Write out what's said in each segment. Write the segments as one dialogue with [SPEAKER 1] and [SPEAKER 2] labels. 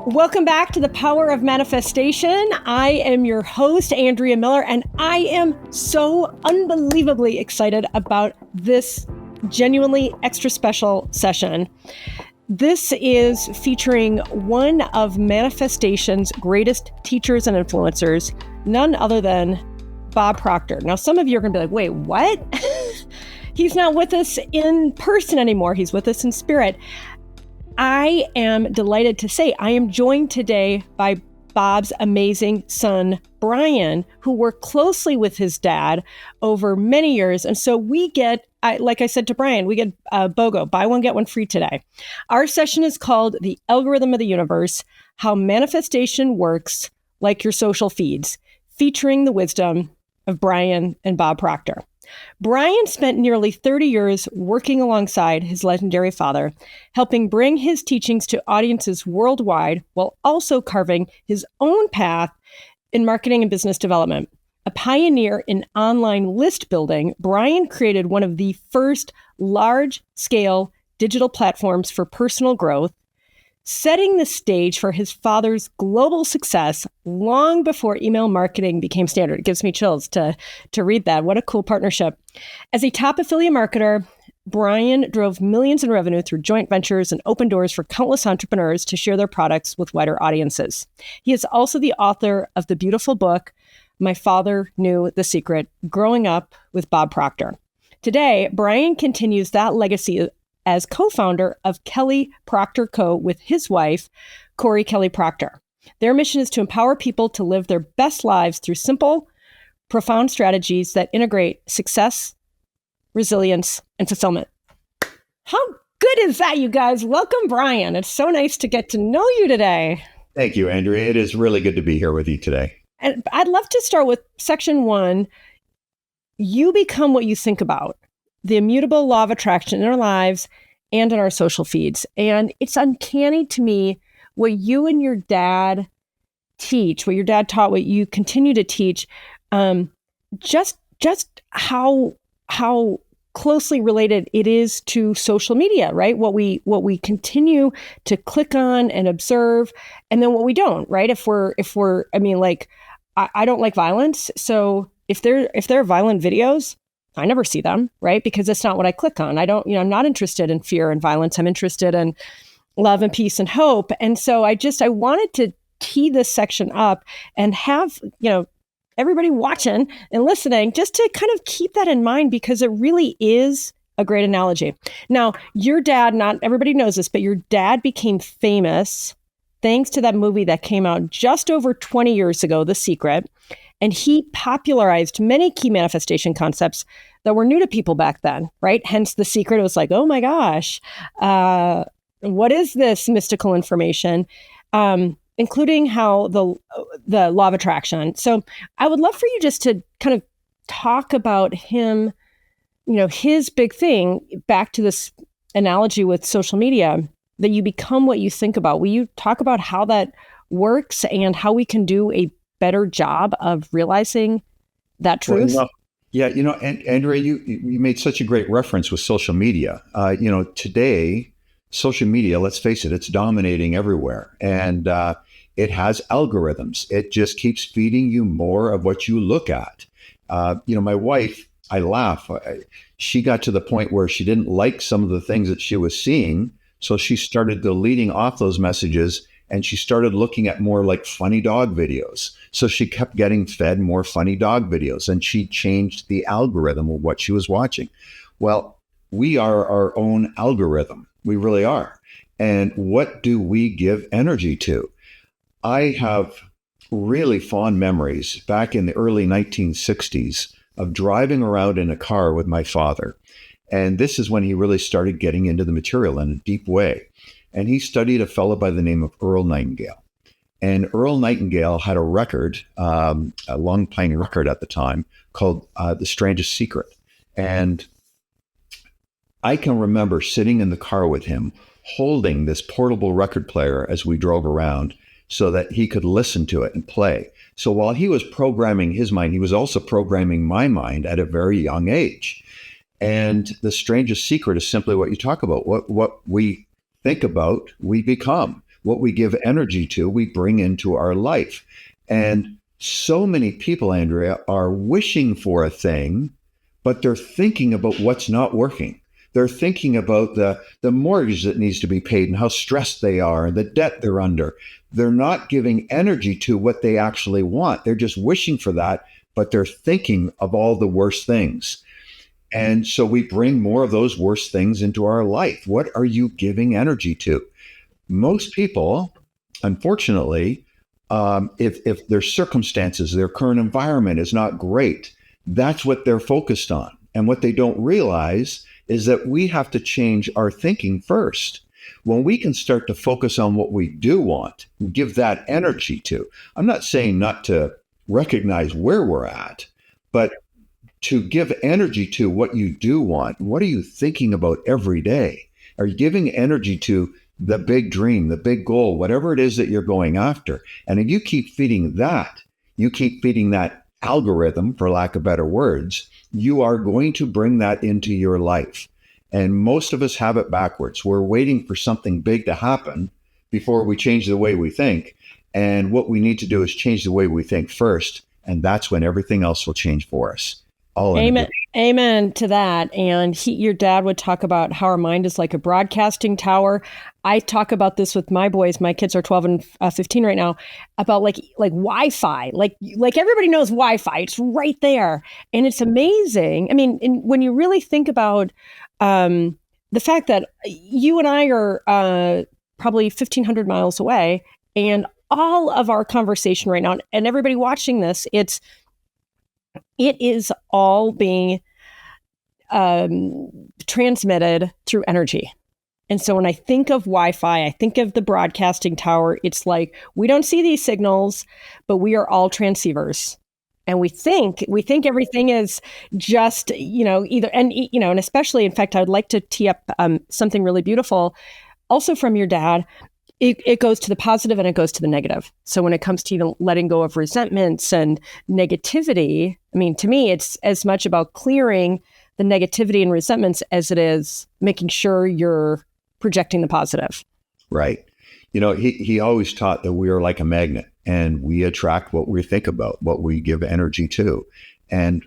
[SPEAKER 1] Welcome back to the Power of Manifestation. I am your host, Andrea Miller, and I am so unbelievably excited about this genuinely extra special session. This is featuring one of manifestation's greatest teachers and influencers, none other than Bob Proctor. Now, some of you are going to be like, wait, what? He's not with us in person anymore. He's with us in spirit. I am delighted to say I am joined today by Bob's amazing son, Brian, who worked closely with his dad over many years. And so we get, like I said to Brian, we get BOGO, buy one, get one free today. Our session is called The Algorithm of the Universe, How Manifestation Works Like Your Social Feeds, featuring the wisdom of Brian and Bob Proctor. Brian spent nearly 30 years working alongside his legendary father, helping bring his teachings to audiences worldwide while also carving his own path in marketing and business development. A pioneer in online list building, Brian created one of the first large-scale digital platforms for personal growth, setting the stage for his father's global success long before email marketing became standard. It gives me chills to read that. What a cool partnership. As a top affiliate marketer, Brian drove millions in revenue through joint ventures and opened doors for countless entrepreneurs to share their products with wider audiences. He is also the author of the beautiful book, My Father Knew the Secret, Growing Up with Bob Proctor. Today, Brian continues that legacy as co-founder of Kelly Proctor Co. with his wife, Corey Kelly Proctor. Their mission is to empower people to live their best lives through simple, profound strategies that integrate success, resilience, and fulfillment. How good is that, you guys? Welcome, Brian. It's so nice to get to know you today.
[SPEAKER 2] Thank you, Andrea. It is really good to be here with you today.
[SPEAKER 1] And I'd love to start with section 1. You become what you think about. The immutable law of attraction in our lives and in our social feeds. And it's uncanny to me what you and your dad teach, what your dad taught, what you continue to teach, just how closely related it is to social media, right? What we continue to click on and observe, and then what we don't, right? If we're, I mean, like, I don't like violence. So if there are violent videos, I never see them, right? Because it's not what I click on. I'm not interested in fear and violence. I'm interested in love and peace and hope. And so I wanted to tee this section up and have, everybody watching and listening just to kind of keep that in mind, because it really is a great analogy. Now, your dad, not everybody knows this, but your dad became famous thanks to that movie that came out just over 20 years ago, The Secret. And he popularized many key manifestation concepts that were new to people back then, right? Hence The Secret. It was like, oh my gosh, what is this mystical information? Including how the law of attraction. So I would love for you just to kind of talk about him, his big thing, back to this analogy with social media, that you become what you think about. Will you talk about how that works and how we can do a better job of realizing that truth?
[SPEAKER 2] Well, Andrea, you made such a great reference with social media. Today, social media, let's face it, it's dominating everywhere. And it has algorithms. It just keeps feeding you more of what you look at. My wife, I laugh. She got to the point where she didn't like some of the things that she was seeing. So she started deleting off those messages, and she started looking at more like funny dog videos. So she kept getting fed more funny dog videos, and she changed the algorithm of what she was watching. Well, we are our own algorithm. We really are. And what do we give energy to? I have really fond memories back in the early 1960s of driving around in a car with my father. And this is when he really started getting into the material in a deep way. And he studied a fellow by the name of Earl Nightingale. And Earl Nightingale had a record, a long playing record at the time, called The Strangest Secret. And I can remember sitting in the car with him, holding this portable record player as we drove around so that he could listen to it and play. So while he was programming his mind, he was also programming my mind at a very young age. And the strangest secret is simply what you talk about. What we think about, we become. What we give energy to, we bring into our life. And so many people, Andrea, are wishing for a thing, but they're thinking about what's not working. They're thinking about the mortgage that needs to be paid and how stressed they are and the debt they're under. They're not giving energy to what they actually want. They're just wishing for that, but they're thinking of all the worst things. And so we bring more of those worst things into our life. What are you giving energy to? Most people, unfortunately, if their circumstances, their current environment is not great, that's what they're focused on. And what they don't realize is that we have to change our thinking first. When we can start to focus on what we do want, give that energy to, I'm not saying not to recognize where we're at, but to give energy to what you do want. What are you thinking about every day? Are you giving energy to the big dream, the big goal, whatever it is that you're going after? And if you keep feeding that, you keep feeding that algorithm, for lack of better words, you are going to bring that into your life. And most of us have it backwards. We're waiting for something big to happen before we change the way we think. And what we need to do is change the way we think first. And that's when everything else will change for us.
[SPEAKER 1] Amen. Amen to that. And your dad would talk about how our mind is like a broadcasting tower. I talk about this with my boys. My kids are 12 and 15 right now, about like Wi-Fi. Like everybody knows Wi-Fi. It's right there, and it's amazing. I mean, when you really think about the fact that you and I are probably 1,500 miles away, and all of our conversation right now, and everybody watching this, it is all being transmitted through energy. And so when I think of Wi-Fi, I think of the broadcasting tower. It's like we don't see these signals, but we are all transceivers. And we think everything is just, either, and especially, in fact, I would like to tee up something really beautiful also from your dad. It goes to the positive and it goes to the negative. So when it comes to even letting go of resentments and negativity, I mean, to me, it's as much about clearing the negativity and resentments as it is making sure you're projecting the positive.
[SPEAKER 2] Right. He always taught that we are like a magnet and we attract what we think about, what we give energy to. And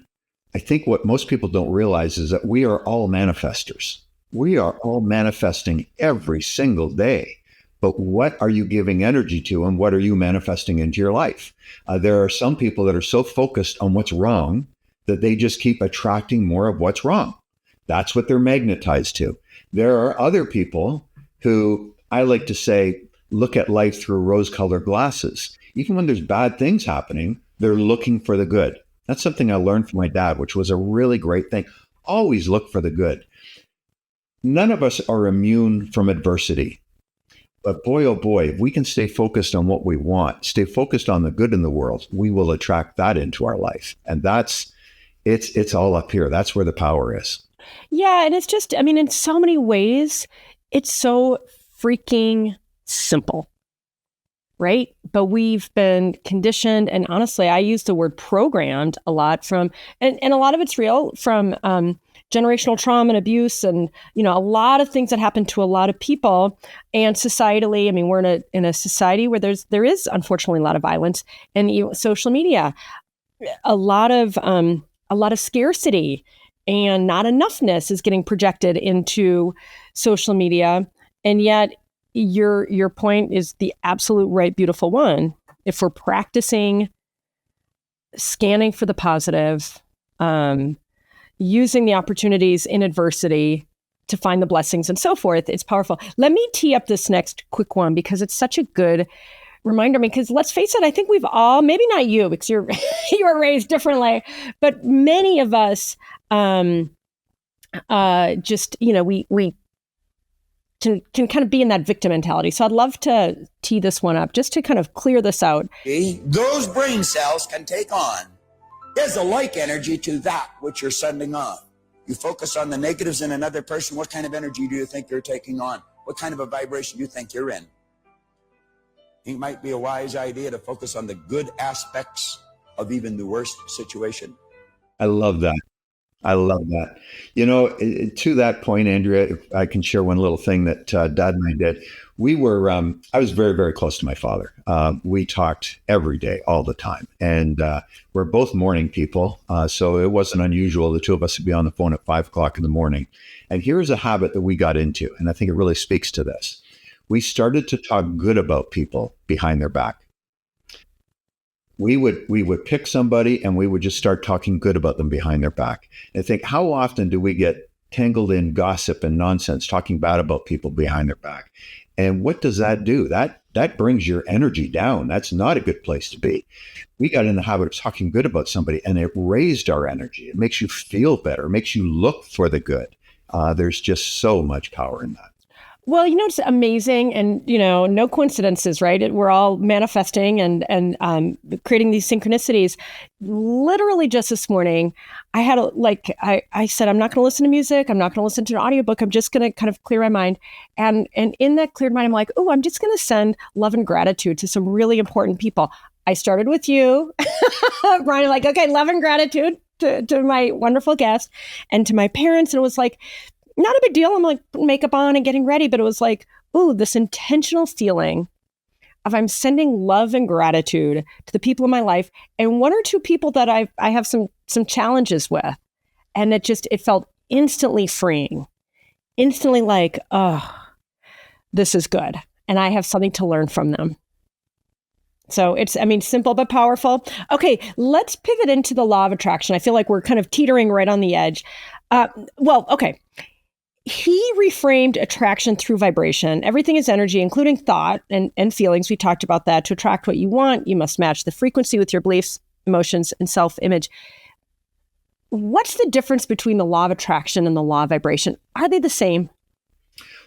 [SPEAKER 2] I think what most people don't realize is that we are all manifestors. We are all manifesting every single day. But what are you giving energy to and what are you manifesting into your life? There are some people that are so focused on what's wrong that they just keep attracting more of what's wrong. That's what they're magnetized to. There are other people who, I like to say, look at life through rose-colored glasses. Even when there's bad things happening, they're looking for the good. That's something I learned from my dad, which was a really great thing. Always look for the good. None of us are immune from adversity. But boy, oh boy, if we can stay focused on what we want, stay focused on the good in the world, we will attract that into our life. And it's all up here. That's where the power is.
[SPEAKER 1] Yeah. And it's just, I mean, in so many ways, it's so freaking simple, right? But we've been conditioned. And honestly, I use the word programmed a lot and a lot of it's real from generational trauma and abuse and, a lot of things that happen to a lot of people. And societally, I mean, we're in a society where there is unfortunately a lot of violence, and social media, a lot of scarcity and not enoughness is getting projected into social media. And yet your point is the absolute right, beautiful one. If we're practicing scanning for the positive, using the opportunities in adversity to find the blessings and so forth, it's powerful. Let me tee up this next quick one because it's such a good reminder. Because let's face it, I think we've all, maybe not you because you were raised differently, but many of us we can kind of be in that victim mentality. So I'd love to tee this one up just to kind of clear this out.
[SPEAKER 3] Those brain cells can take on. There's a like energy to that which you're sending on. You focus on the negatives in another person. What kind of energy do you think you're taking on? What kind of a vibration do you think you're in? It might be a wise idea to focus on the good aspects of even the worst situation.
[SPEAKER 2] I love that. I love that. You know, to that point, Andrea, if I can share one little thing that Dad and I did. I was very, very close to my father. We talked every day, all the time. And we're both morning people. So it wasn't unusual. The two of us would be on the phone at 5 o'clock in the morning. And here's a habit that we got into. And I think it really speaks to this. We started to talk good about people behind their back. We would pick somebody and we would just start talking good about them behind their back. And think, how often do we get tangled in gossip and nonsense, talking bad about people behind their back? And what does that do? That brings your energy down. That's not a good place to be. We got in the habit of talking good about somebody, and it raised our energy. It makes you feel better. It makes you look for the good. There's just so much power in that.
[SPEAKER 1] Well, it's amazing, and no coincidences, right? We're all manifesting and creating these synchronicities. Literally, just this morning, I had I said, I'm not going to listen to music. I'm not going to listen to an audiobook. I'm just going to kind of clear my mind, and in that cleared mind, I'm like, oh, I'm just going to send love and gratitude to some really important people. I started with you, Brian. Like, okay, love and gratitude to my wonderful guest and to my parents, and it was like, not a big deal. I'm like putting makeup on and getting ready, but it was like, ooh, this intentional feeling of I'm sending love and gratitude to the people in my life, and one or two people that I have some challenges with, and it felt instantly freeing, instantly like, oh, this is good, and I have something to learn from them. So it's, simple but powerful. Okay, let's pivot into the law of attraction. I feel like we're kind of teetering right on the edge. Okay. He reframed attraction through vibration. Everything is energy, including thought and feelings. We talked about that. To attract what you want, you must match the frequency with your beliefs, emotions, and self-image. What's the difference between the law of attraction and the law of vibration? Are they the same?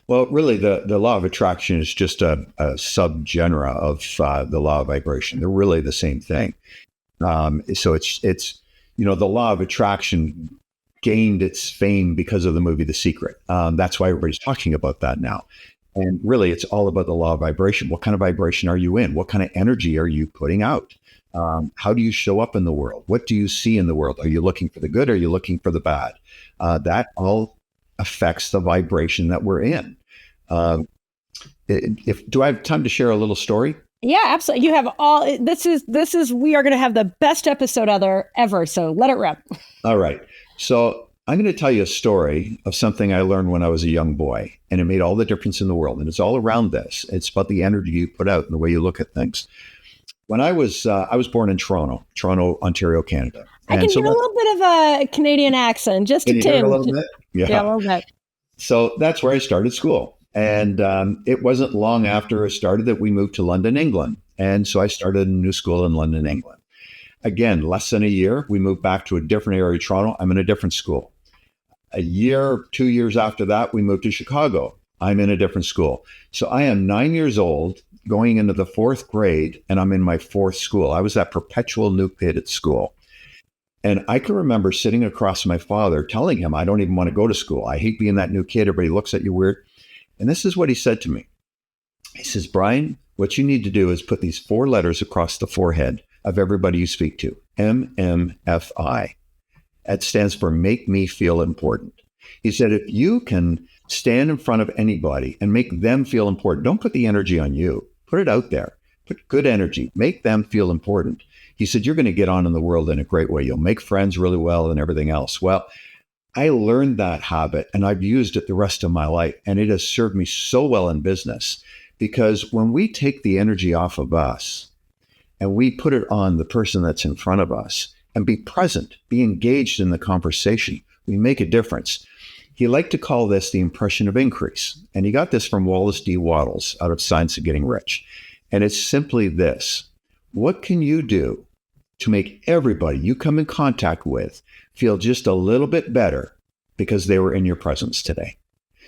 [SPEAKER 2] Well, really, the law of attraction is just a subgenre of the law of vibration. They're really the same thing. So it's the law of attraction gained its fame because of the movie The Secret. That's why everybody's talking about that now. And really, it's all about the law of vibration. What kind of vibration are you in? What kind of energy are you putting out? How do you show up in the world? What do you see in the world? Are you looking for the good? Or are you looking for the bad? That all affects the vibration that we're in. Do I have time to share a little story?
[SPEAKER 1] Yeah, absolutely. You have all. This is. We are going to have the best episode ever. So let it rip.
[SPEAKER 2] All right. So I'm going to tell you a story of something I learned when I was a young boy, and it made all the difference in the world. And it's all around this. It's about the energy you put out and the way you look at things. When I was born in Toronto, Ontario, Canada.
[SPEAKER 1] I can hear a little bit of a Canadian accent, just a tinge.
[SPEAKER 2] A little bit?
[SPEAKER 1] Yeah, a little bit.
[SPEAKER 2] So that's where I started school. And it wasn't long after it started that we moved to London, England. And so I started a new school in London, England. Again, less than a year, we moved back to a different area of Toronto. I'm in a different school. A year, 2 years after that, we moved to Chicago. I'm in a different school. So I am 9 years old, going into the fourth grade, and I'm in my fourth school. I was that perpetual new kid at school. And I can remember sitting across from my father telling him, I don't even want to go to school. I hate being that new kid. Everybody looks at you weird. And this is what he said to me. He says, Brian, what you need to do is put these 4 letters across the forehead of everybody you speak to, MMFI. That stands for make me feel important. He said, if you can stand in front of anybody and make them feel important, don't put the energy on you. Put it out there. Put good energy. Make them feel important. He said, you're going to get on in the world in a great way. You'll make friends really well and everything else. Well, I learned that habit and I've used it the rest of my life. And it has served me so well in business because when we take the energy off of us and we put it on the person that's in front of us and be present, be engaged in the conversation, we make a difference. He liked to call this the impression of increase. And he got this from Wallace D. Wattles out of Science of Getting Rich. And it's simply this. What can you do to make everybody you come in contact with feel just a little bit better because they were in your presence today?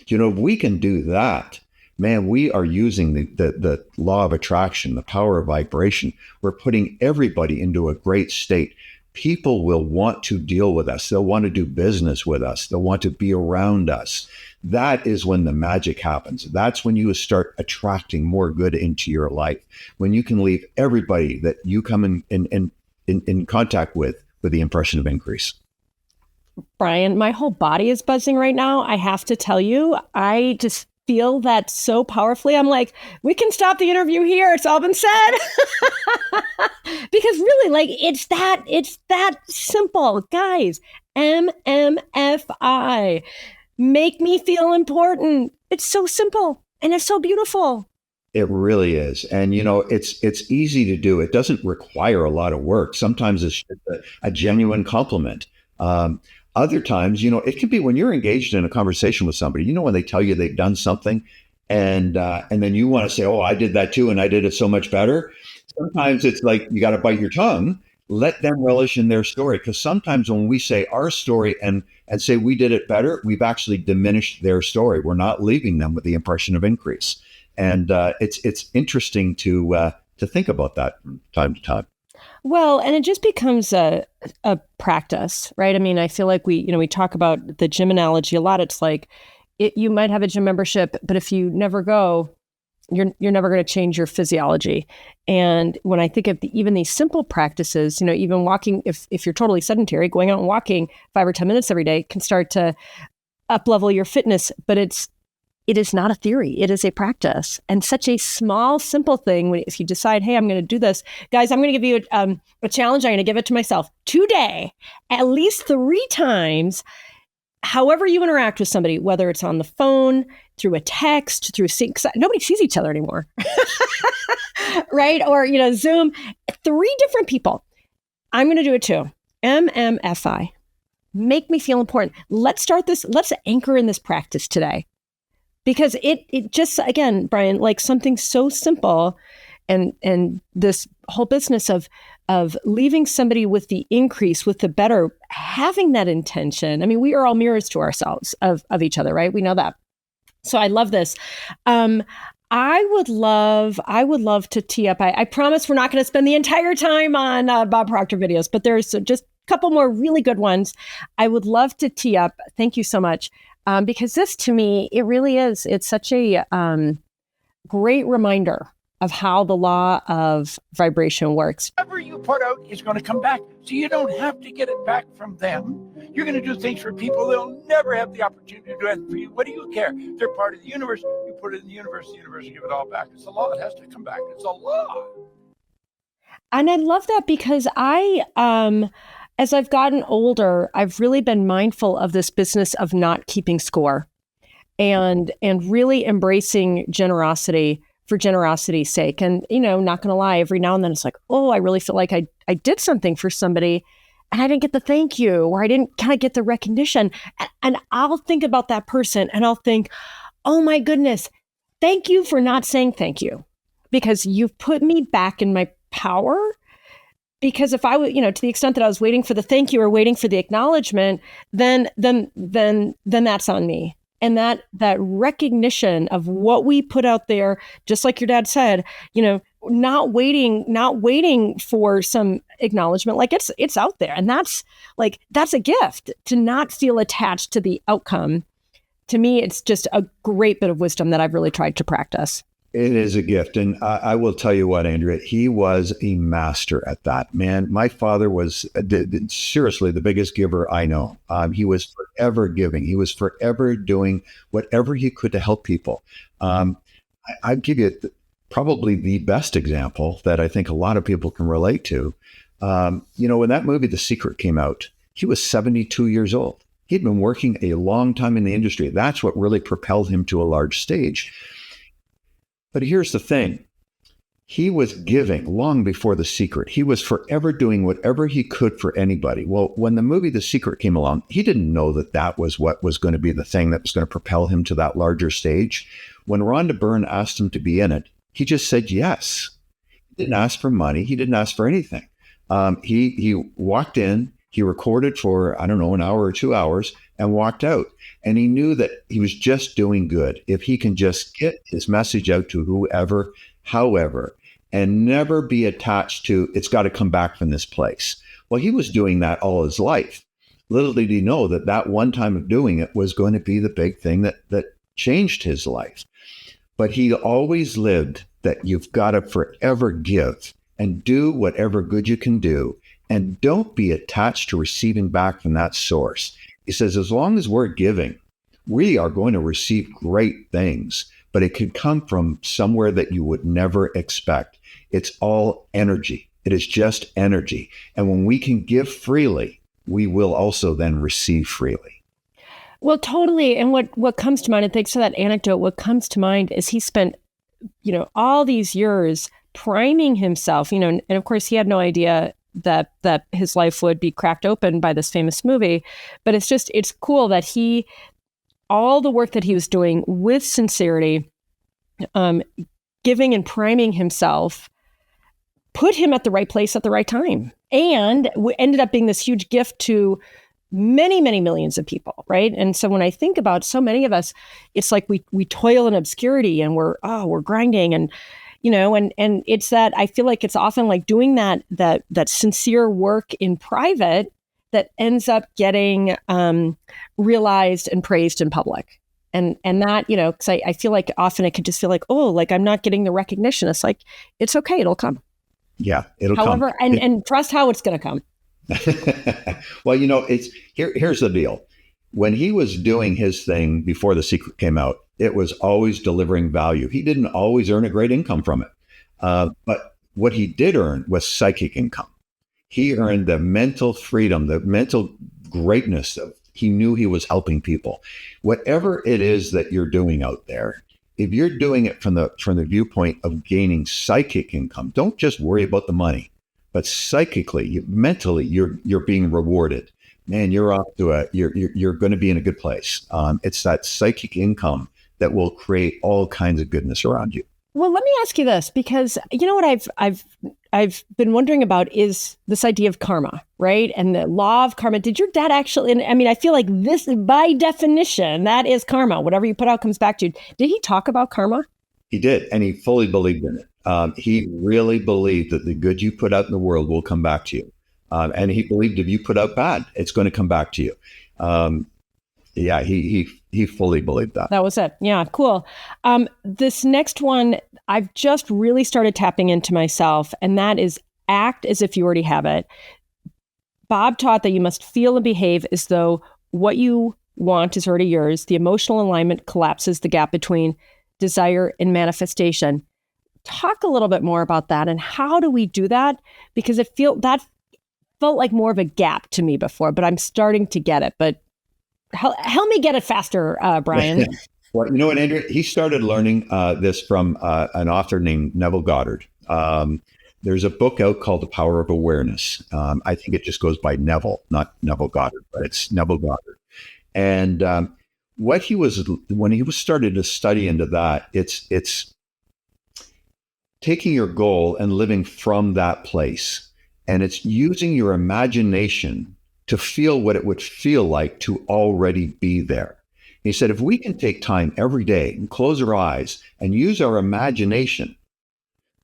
[SPEAKER 2] If we can do that, man, we are using the law of attraction, the power of vibration. We're putting everybody into a great state. People will want to deal with us. They'll want to do business with us. They'll want to be around us. That is when the magic happens. That's when you start attracting more good into your life. When you can leave everybody that you come in contact with the impression of increase.
[SPEAKER 1] Brian, my whole body is buzzing right now. I have to tell you, I just feel that so powerfully. I'm like, we can stop the interview here. It's all been said. Because really, like, it's that simple. Guys, MMFI. Make me feel important. It's so simple and it's so beautiful.
[SPEAKER 2] It really is. And, it's easy to do. It doesn't require a lot of work. Sometimes it's just a genuine compliment. Other times, it can be when you're engaged in a conversation with somebody, when they tell you they've done something and then you want to say, oh, I did that too. And I did it so much better. Sometimes it's like, you got to bite your tongue, let them relish in their story. Because sometimes when we say our story and say we did it better, we've actually diminished their story. We're not leaving them with the impression of increase. And it's interesting to think about that from time to time.
[SPEAKER 1] Well, and it just becomes a practice, right? I mean, I feel like we talk about the gym analogy a lot. It's like you might have a gym membership, but if you never go, you're never going to change your physiology. And when I think of even these simple practices, even walking, if you're totally sedentary, going out and walking 5 or 10 minutes every day can start to up level your fitness, but it is not a theory. It is a practice, and such a small, simple thing. If you decide, hey, I'm going to do this, guys, I'm going to give you a challenge. I'm going to give it to myself today, at least 3 times. However you interact with somebody, whether it's on the phone, through a text, nobody sees each other anymore, right? Or Zoom. 3 different people. I'm going to do it too. MMFI. Make me feel important. Let's start this. Let's anchor in this practice today. Because it just, again, Brian, like something so simple and this whole business of leaving somebody with the increase, with the better, having that intention. I mean, we are all mirrors to ourselves of each other, right? We know that. So I love this. I would love to tee up. I promise we're not going to spend the entire time on Bob Proctor videos, but there's just a couple more really good ones. I would love to tee up. Thank you so much. Because this, to me, it really is. It's such a great reminder of how the law of vibration works.
[SPEAKER 4] Whatever you put out is going to come back. So you don't have to get it back from them. You're going to do things for people they'll never have the opportunity to do anything for you. What do you care? They're part of the universe. You put it in the universe will give it all back. It's a law. It has to come back. It's a law.
[SPEAKER 1] And I love that because as I've gotten older, I've really been mindful of this business of not keeping score and really embracing generosity for generosity's sake. And, not going to lie, every now and then it's like, oh, I really feel like I did something for somebody and I didn't get the thank you, or I didn't kind of get the recognition. And I'll think about that person and I'll think, oh my goodness, thank you for not saying thank you, because you've put me back in my power. Because if I would, to the extent that I was waiting for the thank you or waiting for the acknowledgement, then that's on me. And that recognition of what we put out there, just like your dad said, not waiting for some acknowledgement, like it's out there. And that's a gift, to not feel attached to the outcome. To me, it's just a great bit of wisdom that I've really tried to practice.
[SPEAKER 2] It is a gift. And I will tell you what, Andrea, he was a master at that. Man, my father was seriously the biggest giver I know. He was forever giving. He was forever doing whatever he could to help people. I'd give you probably the best example that I think a lot of people can relate to. When that movie, The Secret, came out, he was 72 years old. He'd been working a long time in the industry. That's what really propelled him to a large stage. But here's the thing. He was giving long before The Secret. He was forever doing whatever he could for anybody. Well, when the movie The Secret came along, he didn't know that was what was going to be the thing that was going to propel him to that larger stage. When Rhonda Byrne asked him to be in it, he just said yes. He didn't ask for money. He didn't ask for anything. He walked in, he recorded for, I don't know, an hour or 2 hours and walked out. And he knew that he was just doing good. If he can just get his message out to whoever, however, and never be attached to, it's got to come back from this place. Well, he was doing that all his life. Little did he know that one time of doing it was going to be the big thing that changed his life. But he always lived that you've got to forever give and do whatever good you can do. And don't be attached to receiving back from that source. He says, as long as we're giving, we are going to receive great things, but it could come from somewhere that you would never expect. It's all energy. It is just energy. And when we can give freely, we will also then receive freely.
[SPEAKER 1] Well, totally. And what comes to mind, and thanks for that anecdote, what comes to mind is he spent, all these years priming himself, and of course he had no idea that his life would be cracked open by this famous movie. But it's cool that all the work that he was doing with sincerity, giving and priming himself, put him at the right place at the right time, and ended up being this huge gift to many, many millions of people, right? And so when I think about so many of us, it's like we toil in obscurity, and we're grinding, and and it's that I feel like it's often like doing that sincere work in private that ends up getting realized and praised in public. And that, because I feel like often it could just feel like, oh, like I'm not getting the recognition. It's like, it's okay, it'll come.
[SPEAKER 2] Yeah, it'll come.
[SPEAKER 1] However, and trust how it's going to come.
[SPEAKER 2] Well, here's the deal. When he was doing his thing before The Secret came out, it was always delivering value. He didn't always earn a great income from it. But what he did earn was psychic income. He earned the mental freedom, the mental greatness of he knew he was helping people. Whatever it is that you're doing out there, if you're doing it from the viewpoint of gaining psychic income, don't just worry about the money, but psychically, mentally, you're being rewarded. Man, you're off to you're going to be in a good place. It's that psychic income that will create all kinds of goodness around you.
[SPEAKER 1] Well, let me ask you this, because what I've been wondering about is this idea of karma, right? And the law of karma. Did your dad actually, and I mean, I feel like this, by definition, that is karma. Whatever you put out comes back to you. Did he talk about karma?
[SPEAKER 2] He did, and he fully believed in it. He really believed that the good you put out in the world will come back to you. And he believed if you put out bad, it's going to come back to you. He fully believed that.
[SPEAKER 1] That was it. Yeah, cool. This next one, I've just really started tapping into myself, and that is act as if you already have it. Bob taught that you must feel and behave as though what you want is already yours. The emotional alignment collapses the gap between desire and manifestation. Talk a little bit more about that, and how do we do that? Because that felt like more of a gap to me before, but I'm starting to get it. But help me get it faster, Brian.
[SPEAKER 2] Well, you know what, Andrea? He started learning this from an author named Neville Goddard. There's a book out called The Power of Awareness. I think it just goes by Neville, not Neville Goddard, but it's Neville Goddard. And when he was started to study into that, it's taking your goal and living from that place. And it's using your imagination to feel what it would feel like to already be there. He said, if we can take time every day and close our eyes and use our imagination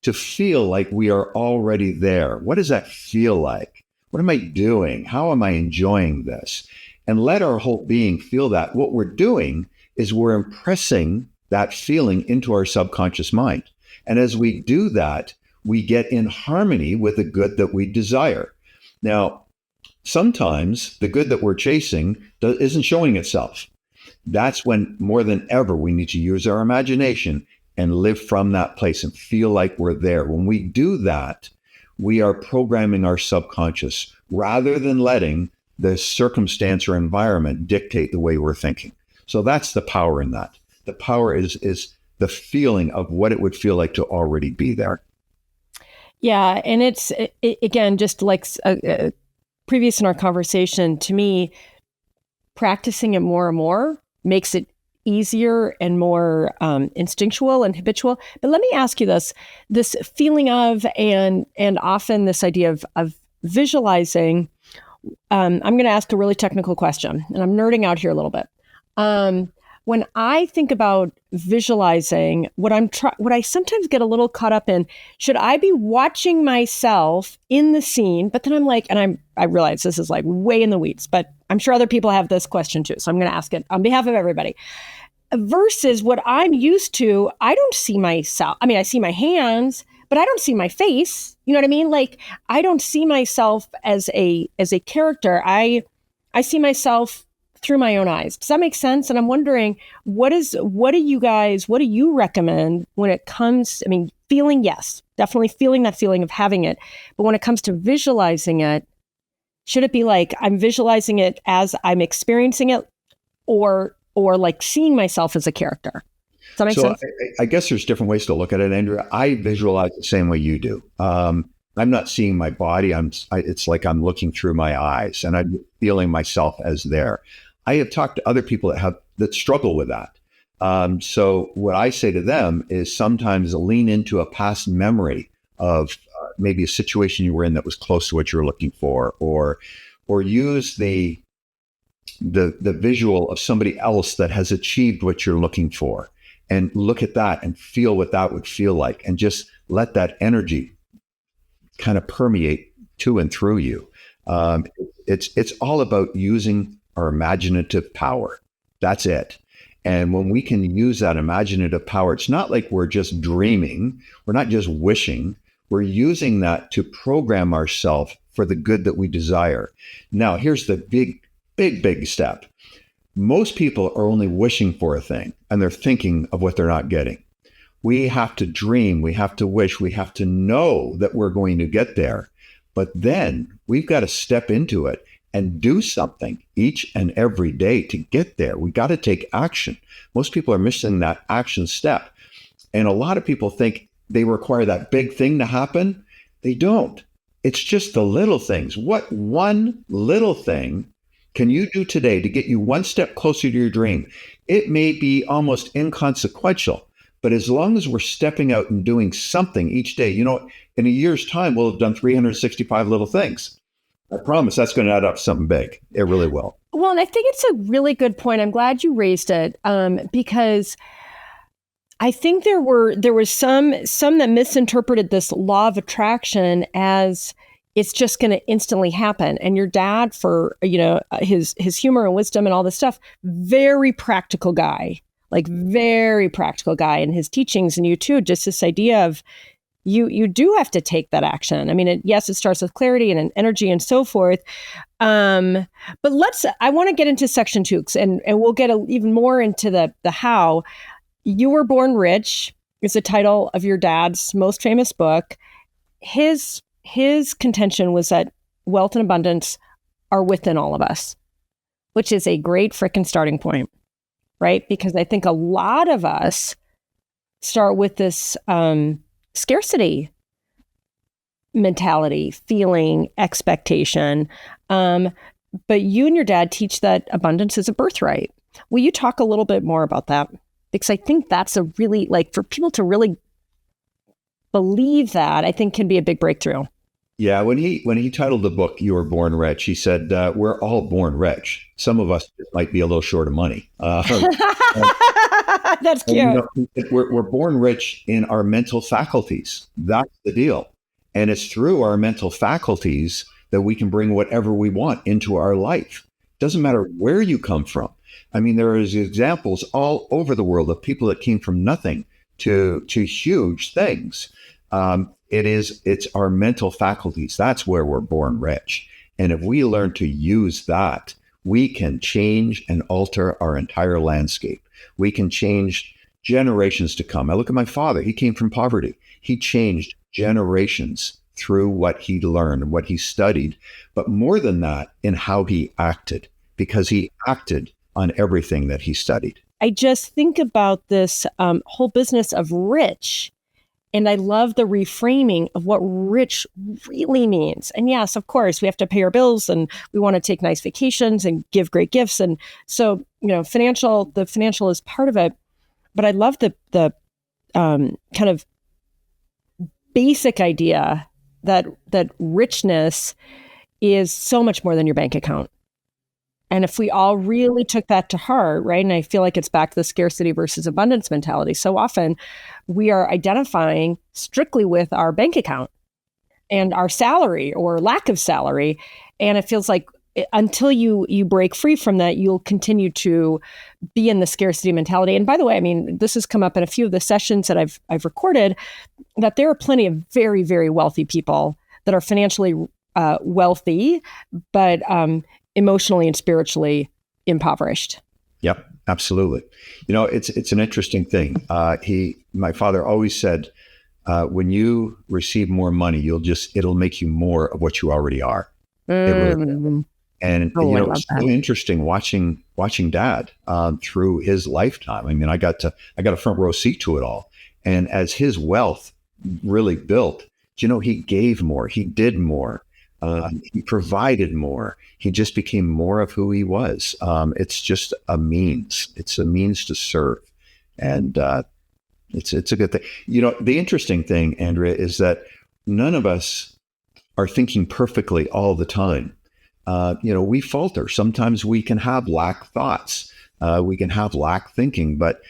[SPEAKER 2] to feel like we are already there, what does that feel like? What am I doing? How am I enjoying this? And let our whole being feel that. What we're doing is we're impressing that feeling into our subconscious mind. And as we do that, we get in harmony with the good that we desire. Now, sometimes the good that we're chasing isn't showing itself. That's when, more than ever, we need to use our imagination and live from that place and feel like we're there. When we do that, we are programming our subconscious rather than letting the circumstance or environment dictate the way we're thinking. So that's the power in that. The power is the feeling of what it would feel like to already be there.
[SPEAKER 1] Yeah. And it's, again, just like previous in our conversation, to me, practicing it more and more makes it easier and more instinctual and habitual. But let me ask you this feeling of, and often this idea of visualizing. I'm going to ask a really technical question, and I'm nerding out here a little bit. When I think about visualizing, what I sometimes get a little caught up in, should I be watching myself in the scene? But then I'm like, and I realize this is like way in the weeds, but I'm sure other people have this question too. So I'm going to ask it on behalf of everybody. Versus what I'm used to, I don't see myself. I mean, I see my hands, but I don't see my face. You know what I mean? Like, I don't see myself as a character. I see myself through my own eyes. Does that make sense? And I'm wondering, what do you recommend when it comes, I mean, feeling, yes, definitely feeling that feeling of having it. But when it comes to visualizing it, should it be like I'm visualizing it as I'm experiencing it, or like seeing myself as a character? Does that make sense?
[SPEAKER 2] I guess there's different ways to look at it, Andrea. I visualize the same way you do. I'm not seeing my body. It's like I'm looking through my eyes and I'm feeling myself as there. I have talked to other people that struggle with that. So what I say to them is sometimes lean into a past memory of maybe a situation you were in that was close to what you're looking for, or use the visual of somebody else that has achieved what you're looking for, and look at that and feel what that would feel like, and just let that energy kind of permeate to and through you. It's all about using our imaginative power. That's it. And when we can use that imaginative power, it's not like we're just dreaming. We're not just wishing. We're using that to program ourselves for the good that we desire. Now, here's the big step. Most people are only wishing for a thing, and they're thinking of what they're not getting. We have to dream, we have to wish, we have to know that we're going to get there. But then we've got to step into it and do something each and every day to get there. We got to take action. Most people are missing that action step. And a lot of people think they require that big thing to happen. They don't. It's just the little things. What one little thing can you do today to get you one step closer to your dream? It may be almost inconsequential, but as long as we're stepping out and doing something each day, in a year's time, we'll have done 365 little things. I promise that's going to add up to something big. It really will.
[SPEAKER 1] Well, and I think it's a really good point. I'm glad you raised it, because I think there was some that misinterpreted this law of attraction as it's just going to instantly happen. And your dad, for his humor and wisdom and all this stuff, very practical guy, in his teachings, and you too, just this idea of you do have to take that action. I mean, yes, it starts with clarity and energy and so forth. But I want to get into section 2, and we'll get even more into the how. You Were Born Rich is the title of your dad's most famous book. His contention was that wealth and abundance are within all of us, which is a great frickin' starting point, right? Because I think a lot of us start with this scarcity mentality, feeling, expectation. But you and your dad teach that abundance is a birthright. Will you talk a little bit more about that? Because I think that's a really, for people to really believe that, I think can be a big breakthrough.
[SPEAKER 2] Yeah, when he titled the book "You Were Born Rich," he said, "We're all born rich. Some of us might be a little short of money."
[SPEAKER 1] That's cute.
[SPEAKER 2] We're born rich in our mental faculties. That's the deal, and it's through our mental faculties that we can bring whatever we want into our life. Doesn't matter where you come from. I mean, there is examples all over the world of people that came from nothing to huge things. It's our mental faculties. That's where we're born rich. And if we learn to use that, we can change and alter our entire landscape. We can change generations to come. I look at my father. He came from poverty. He changed generations through what he learned and what he studied, but more than that, in how he acted, because he acted on everything that he studied.
[SPEAKER 1] I just think about this whole business of rich. And I love the reframing of what rich really means. And yes, of course, we have to pay our bills and we want to take nice vacations and give great gifts. And so, the financial is part of it. But I love the kind of basic idea that richness is so much more than your bank account. And if we all really took that to heart, right? And I feel like it's back to the scarcity versus abundance mentality. So often we are identifying strictly with our bank account and our salary or lack of salary. And it feels like until you break free from that, you'll continue to be in the scarcity mentality. And by the way, I mean, this has come up in a few of the sessions that I've recorded, that there are plenty of very, very wealthy people that are financially wealthy, but emotionally and spiritually impoverished.
[SPEAKER 2] Yep, absolutely. It's an interesting thing. My father always said, when you receive more money, it'll make you more of what you already are. It really will. And
[SPEAKER 1] I love
[SPEAKER 2] it's
[SPEAKER 1] that.
[SPEAKER 2] so interesting watching Dad through his lifetime. I mean, I got a front row seat to it all. And as his wealth really built, he gave more, he did more, he provided more. He just became more of who he was. It's just a means. It's a means to serve, and it's a good thing. The interesting thing, Andrea, is that none of us are thinking perfectly all the time. We falter. Sometimes we can have lack thoughts. We can have lack thinking, but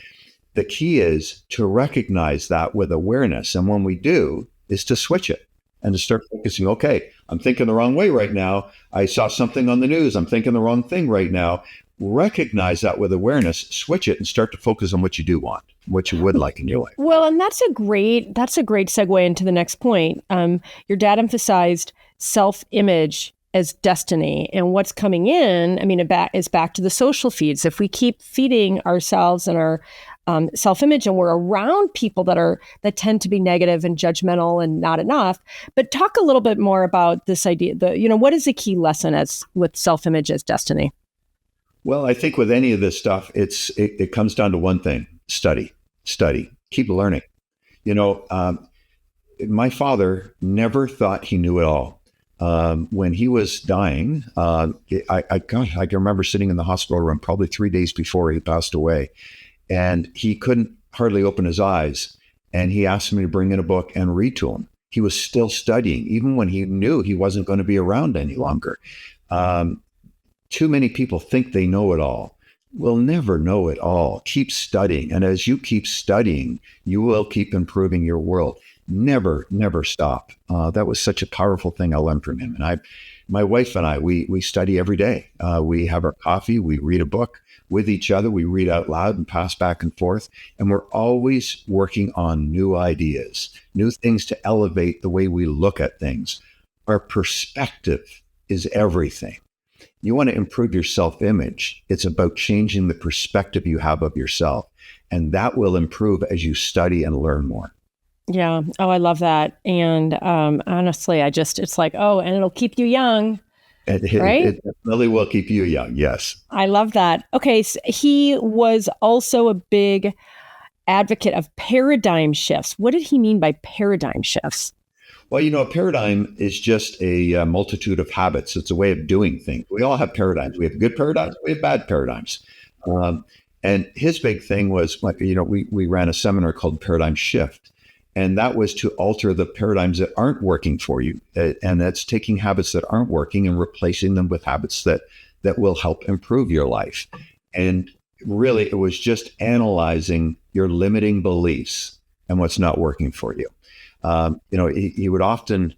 [SPEAKER 2] the key is to recognize that with awareness. And when we do, is to switch it and to start focusing. Okay, I'm thinking the wrong way right now. I saw something on the news. I'm thinking the wrong thing right now. Recognize that with awareness, switch it, and start to focus on what you do want, what you would like in your life.
[SPEAKER 1] Well, and that's a great segue into the next point. Your dad emphasized self-image as destiny, and what's coming in, is back to the social feeds. If we keep feeding ourselves and our self-image, and we're around people that tend to be negative and judgmental and not enough. But talk a little bit more about this idea. What is the key lesson with self-image as destiny?
[SPEAKER 2] Well, I think with any of this stuff, it comes down to one thing: study, keep learning. My father never thought he knew it all. When he was dying, I can remember sitting in the hospital room probably 3 days before he passed away, and he couldn't hardly open his eyes. And he asked me to bring in a book and read to him. He was still studying, even when he knew he wasn't going to be around any longer. Too many people think they know it all. We'll never know it all. Keep studying. And as you keep studying, you will keep improving your world. Never stop. That was such a powerful thing I learned from him. And my wife and I, we study every day. We have our coffee, we read a book with each other, we read out loud and pass back and forth. And we're always working on new ideas, new things to elevate the way we look at things. Our perspective is everything. You want to improve your self-image. It's about changing the perspective you have of yourself. And that will improve as you study and learn more.
[SPEAKER 1] Yeah. Oh, I love that. And honestly, it's like, and it'll keep you young. Right?
[SPEAKER 2] It definitely will keep you young. Yes.
[SPEAKER 1] I love that. Okay. So he was also a big advocate of paradigm shifts. What did he mean by paradigm shifts?
[SPEAKER 2] Well, a paradigm is just a multitude of habits. It's a way of doing things. We all have paradigms. We have good paradigms. We have bad paradigms. And his big thing was, we ran a seminar called Paradigm Shift. And that was to alter the paradigms that aren't working for you. And that's taking habits that aren't working and replacing them with habits that will help improve your life. And really, it was just analyzing your limiting beliefs and what's not working for you. He would often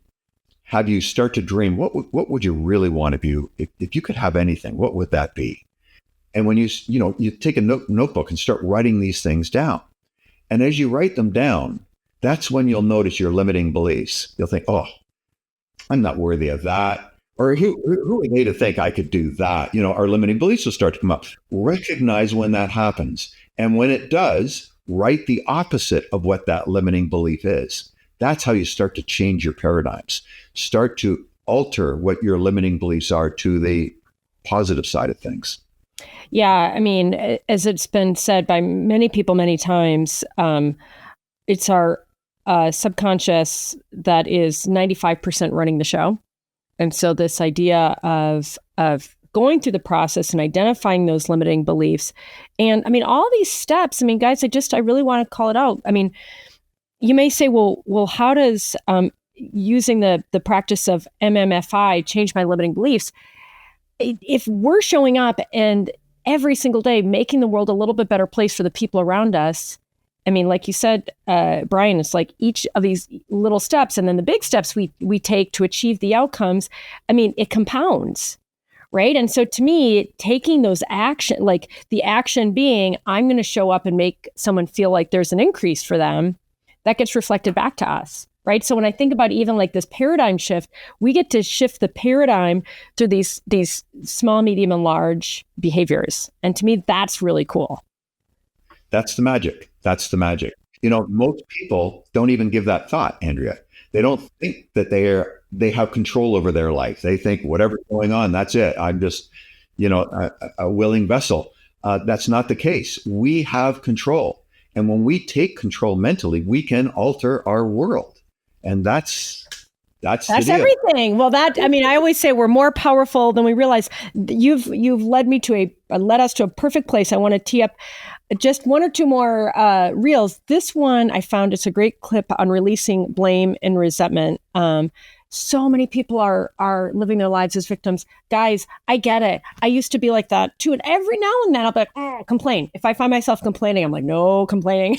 [SPEAKER 2] have you start to dream, what would you really want if you could have anything, what would that be? And when you take a notebook and start writing these things down. And as you write them down, that's when you'll notice your limiting beliefs. You'll think, oh, I'm not worthy of that. Or who are they to think I could do that? Our limiting beliefs will start to come up. Recognize when that happens. And when it does, write the opposite of what that limiting belief is. That's how you start to change your paradigms. Start to alter what your limiting beliefs are to the positive side of things.
[SPEAKER 1] Yeah. As it's been said by many people many times, it's our subconscious that is 95% running the show. And so this idea of going through the process and identifying those limiting beliefs. And all these steps, guys, I really want to call it out. You may say, well, how does using the practice of MMFI change my limiting beliefs? If we're showing up and every single day making the world a little bit better place for the people around us, like you said, Brian, it's like each of these little steps and then the big steps we take to achieve the outcomes, it compounds, right? And so to me, taking those action, like the action being, I'm going to show up and make someone feel like there's an increase for them, that gets reflected back to us. right? So when I think about even like this paradigm shift, we get to shift the paradigm through these small, medium, and large behaviors. And to me, that's really cool.
[SPEAKER 2] That's the magic. That's the magic. Most people don't even give that thought, Andrea. They don't think that they have control over their life. They think whatever's going on, that's it. I'm just, a willing vessel. That's not the case. We have control. And when we take control mentally, we can alter our world. And that's
[SPEAKER 1] everything. Well, I always say we're more powerful than we realize. You've led us to a perfect place. I want to tee up just one or two more reels. This one I found, it's a great clip on releasing blame and resentment. So many people are living their lives as victims. Guys, I get it. I used to be like that too. And every now and then I'll be like, complain. If I find myself complaining, I'm like, no complaining.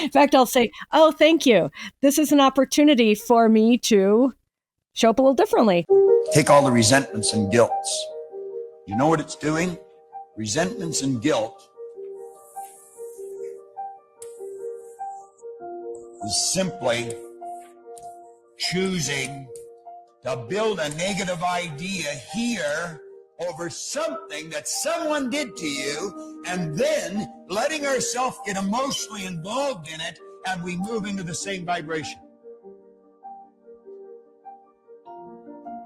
[SPEAKER 1] In fact, I'll say, oh, thank you. This is an opportunity for me to show up a little differently.
[SPEAKER 3] Take all the resentments and guilts. You know what it's doing? Resentments and guilt is simply choosing to build a negative idea here over something that someone did to you, and then letting ourselves get emotionally involved in it, and we move into the same vibration.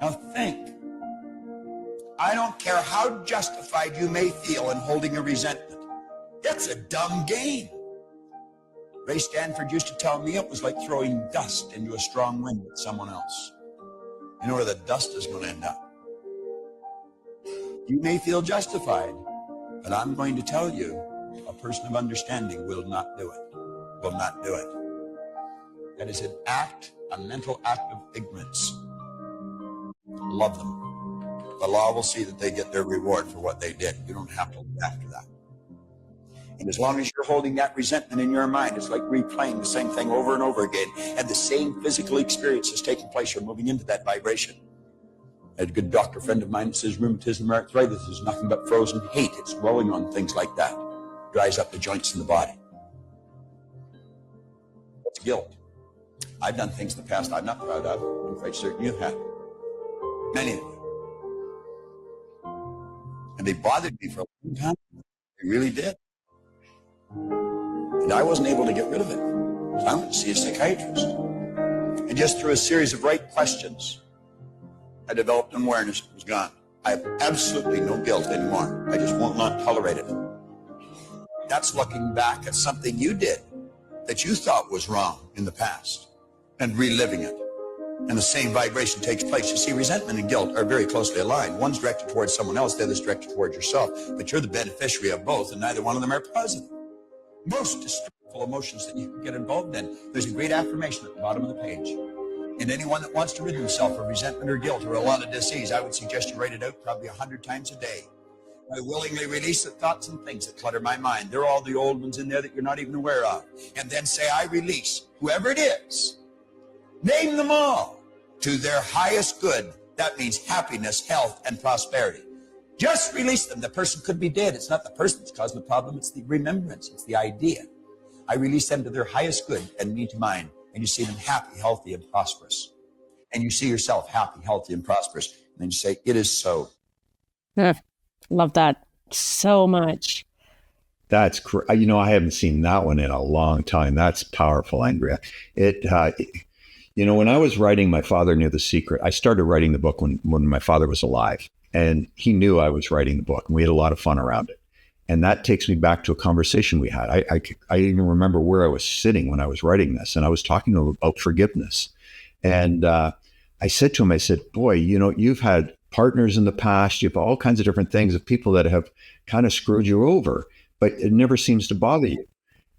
[SPEAKER 3] Now think. I don't care how justified you may feel in holding a resentment. It's a dumb game. Ray Stanford used to tell me it was like throwing dust into a strong wind with someone else. You know where the dust is going to end up. You may feel justified, but I'm going to tell you, a person of understanding will not do it. Will not do it. That is an act, a mental act of ignorance. Love them. The law will see that they get their reward for what they did. You don't have to look after that. And as long as you're holding that resentment in your mind, it's like replaying the same thing over and over again, and the same physical experience is taking place. You're moving into that vibration. I had a good doctor friend of mine that says rheumatism or arthritis is nothing but frozen hate. It's dwelling on things like that. Dries up the joints in the body. What's guilt? I've done things in the past I'm not proud of. I'm quite certain you have. Many of you. And they bothered me for a long time. They really did. And I wasn't able to get rid of it. I went to see a psychiatrist. And just through a series of right questions, I developed an awareness. It was gone. I have absolutely no guilt anymore. I just won't not tolerate it. That's looking back at something you did that you thought was wrong in the past and reliving it. And the same vibration takes place. You see, resentment and guilt are very closely aligned. One's directed towards someone else, the other's directed towards yourself. But you're the beneficiary of both, and neither one of them are positive. Most destructive emotions that you can get involved in. There's a great affirmation at the bottom of the page. And anyone that wants to rid themselves of resentment or guilt or a lot of disease, I would suggest you write it out probably 100 times a day. I willingly release the thoughts and things that clutter my mind. They're all the old ones in there that you're not even aware of. And then say, I release whoever it is. Name them all to their highest good. That means happiness, health, and prosperity. Just release them. The person could be dead. It's not the person that's causing the problem. It's the remembrance. It's the idea. I release them to their highest good and me to mine. And you see them happy, healthy, and prosperous. And you see yourself happy, healthy, and prosperous. And then you say, it is so.
[SPEAKER 1] Love that so much.
[SPEAKER 2] That's great. I haven't seen that one in a long time. That's powerful, Andrea. When I was writing My Father Knew the Secret, I started writing the book when my father was alive. And he knew I was writing the book, and we had a lot of fun around it. And that takes me back to a conversation we had. I even remember where I was sitting when I was writing this, and I was talking to him about forgiveness. And I said to him, I said, boy, you've had partners in the past, you have all kinds of different things of people that have kind of screwed you over, but it never seems to bother you.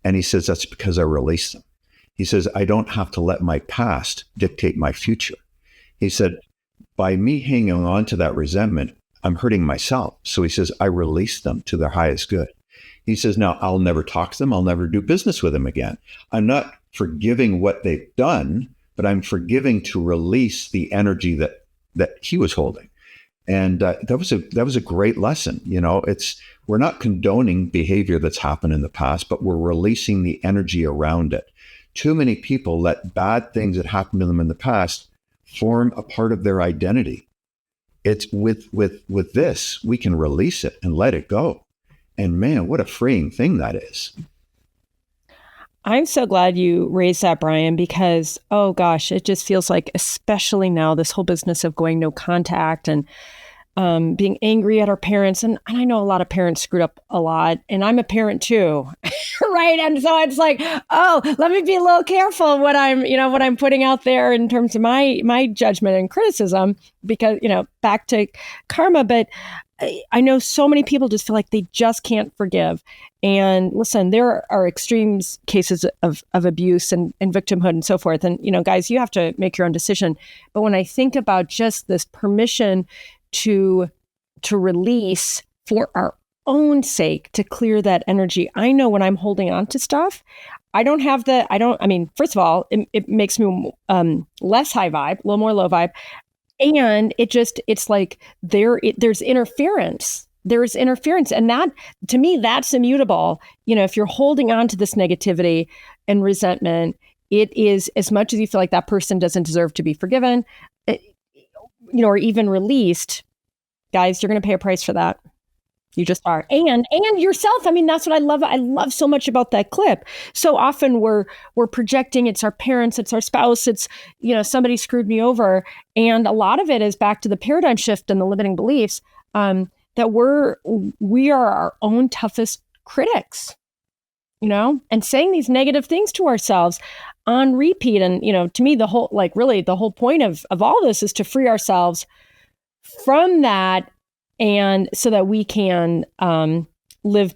[SPEAKER 2] And he says, that's because I released them. He says, I don't have to let my past dictate my future. He said, by me hanging on to that resentment, I'm hurting myself. So he says, I release them to their highest good. He says, now I'll never talk to them. I'll never do business with them again. I'm not forgiving what they've done, but I'm forgiving to release the energy that he was holding. And that was a great lesson. We're not condoning behavior that's happened in the past, but we're releasing the energy around it too many people let bad things that happened to them in the past form a part of their identity. It's with this, we can release it and let it go. And man, what a freeing thing that is.
[SPEAKER 1] I'm so glad you raised that, Brian, because, oh gosh, it just feels like, especially now, this whole business of going no contact and being angry at our parents. And I know a lot of parents screwed up a lot, and I'm a parent too, right? And so it's like, oh, let me be a little careful what I'm putting out there in terms of my judgment and criticism, because, back to karma. But I know so many people just feel like they just can't forgive. And listen, there are extremes cases of abuse and victimhood and so forth. And, guys, you have to make your own decision. But when I think about just this permission to release for our own sake, to clear that energy, I know when I'm holding on to stuff, first of all, it makes me less high vibe, a little more low vibe. And it's like there's interference. There's interference. And that, to me, that's immutable. If you're holding on to this negativity and resentment, it is, as much as you feel like that person doesn't deserve to be forgiven, or even released, guys, you're going to pay a price for that. You just are. And yourself. That's what I love. I love so much about that clip. So often we're projecting it's our parents, it's our spouse, it's, somebody screwed me over. And a lot of it is back to the paradigm shift and the limiting beliefs, that we are our own toughest critics, and saying these negative things to ourselves on repeat. And, to me, the whole point of all this is to free ourselves from that, and so that we can live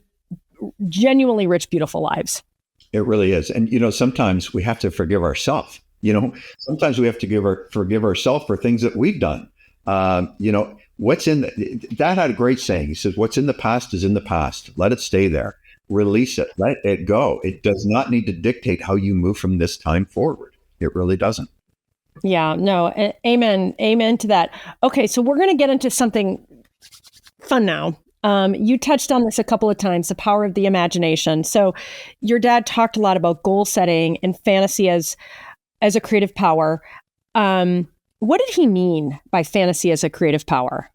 [SPEAKER 1] genuinely rich, beautiful lives.
[SPEAKER 2] It really is. And, sometimes we have to forgive ourselves. Sometimes we have to forgive ourselves for things that we've done. Dad had a great saying. He says, what's in the past is in the past. Let it stay there. Release it. Let it go. It does not need to dictate how you move from this time forward. It really doesn't.
[SPEAKER 1] Yeah, no. Amen. Amen to that. Okay, so we're going to get into something fun now. You touched on this a couple of times, the power of the imagination. So your dad talked a lot about goal setting and fantasy as a creative power. What did he mean by fantasy as a creative power?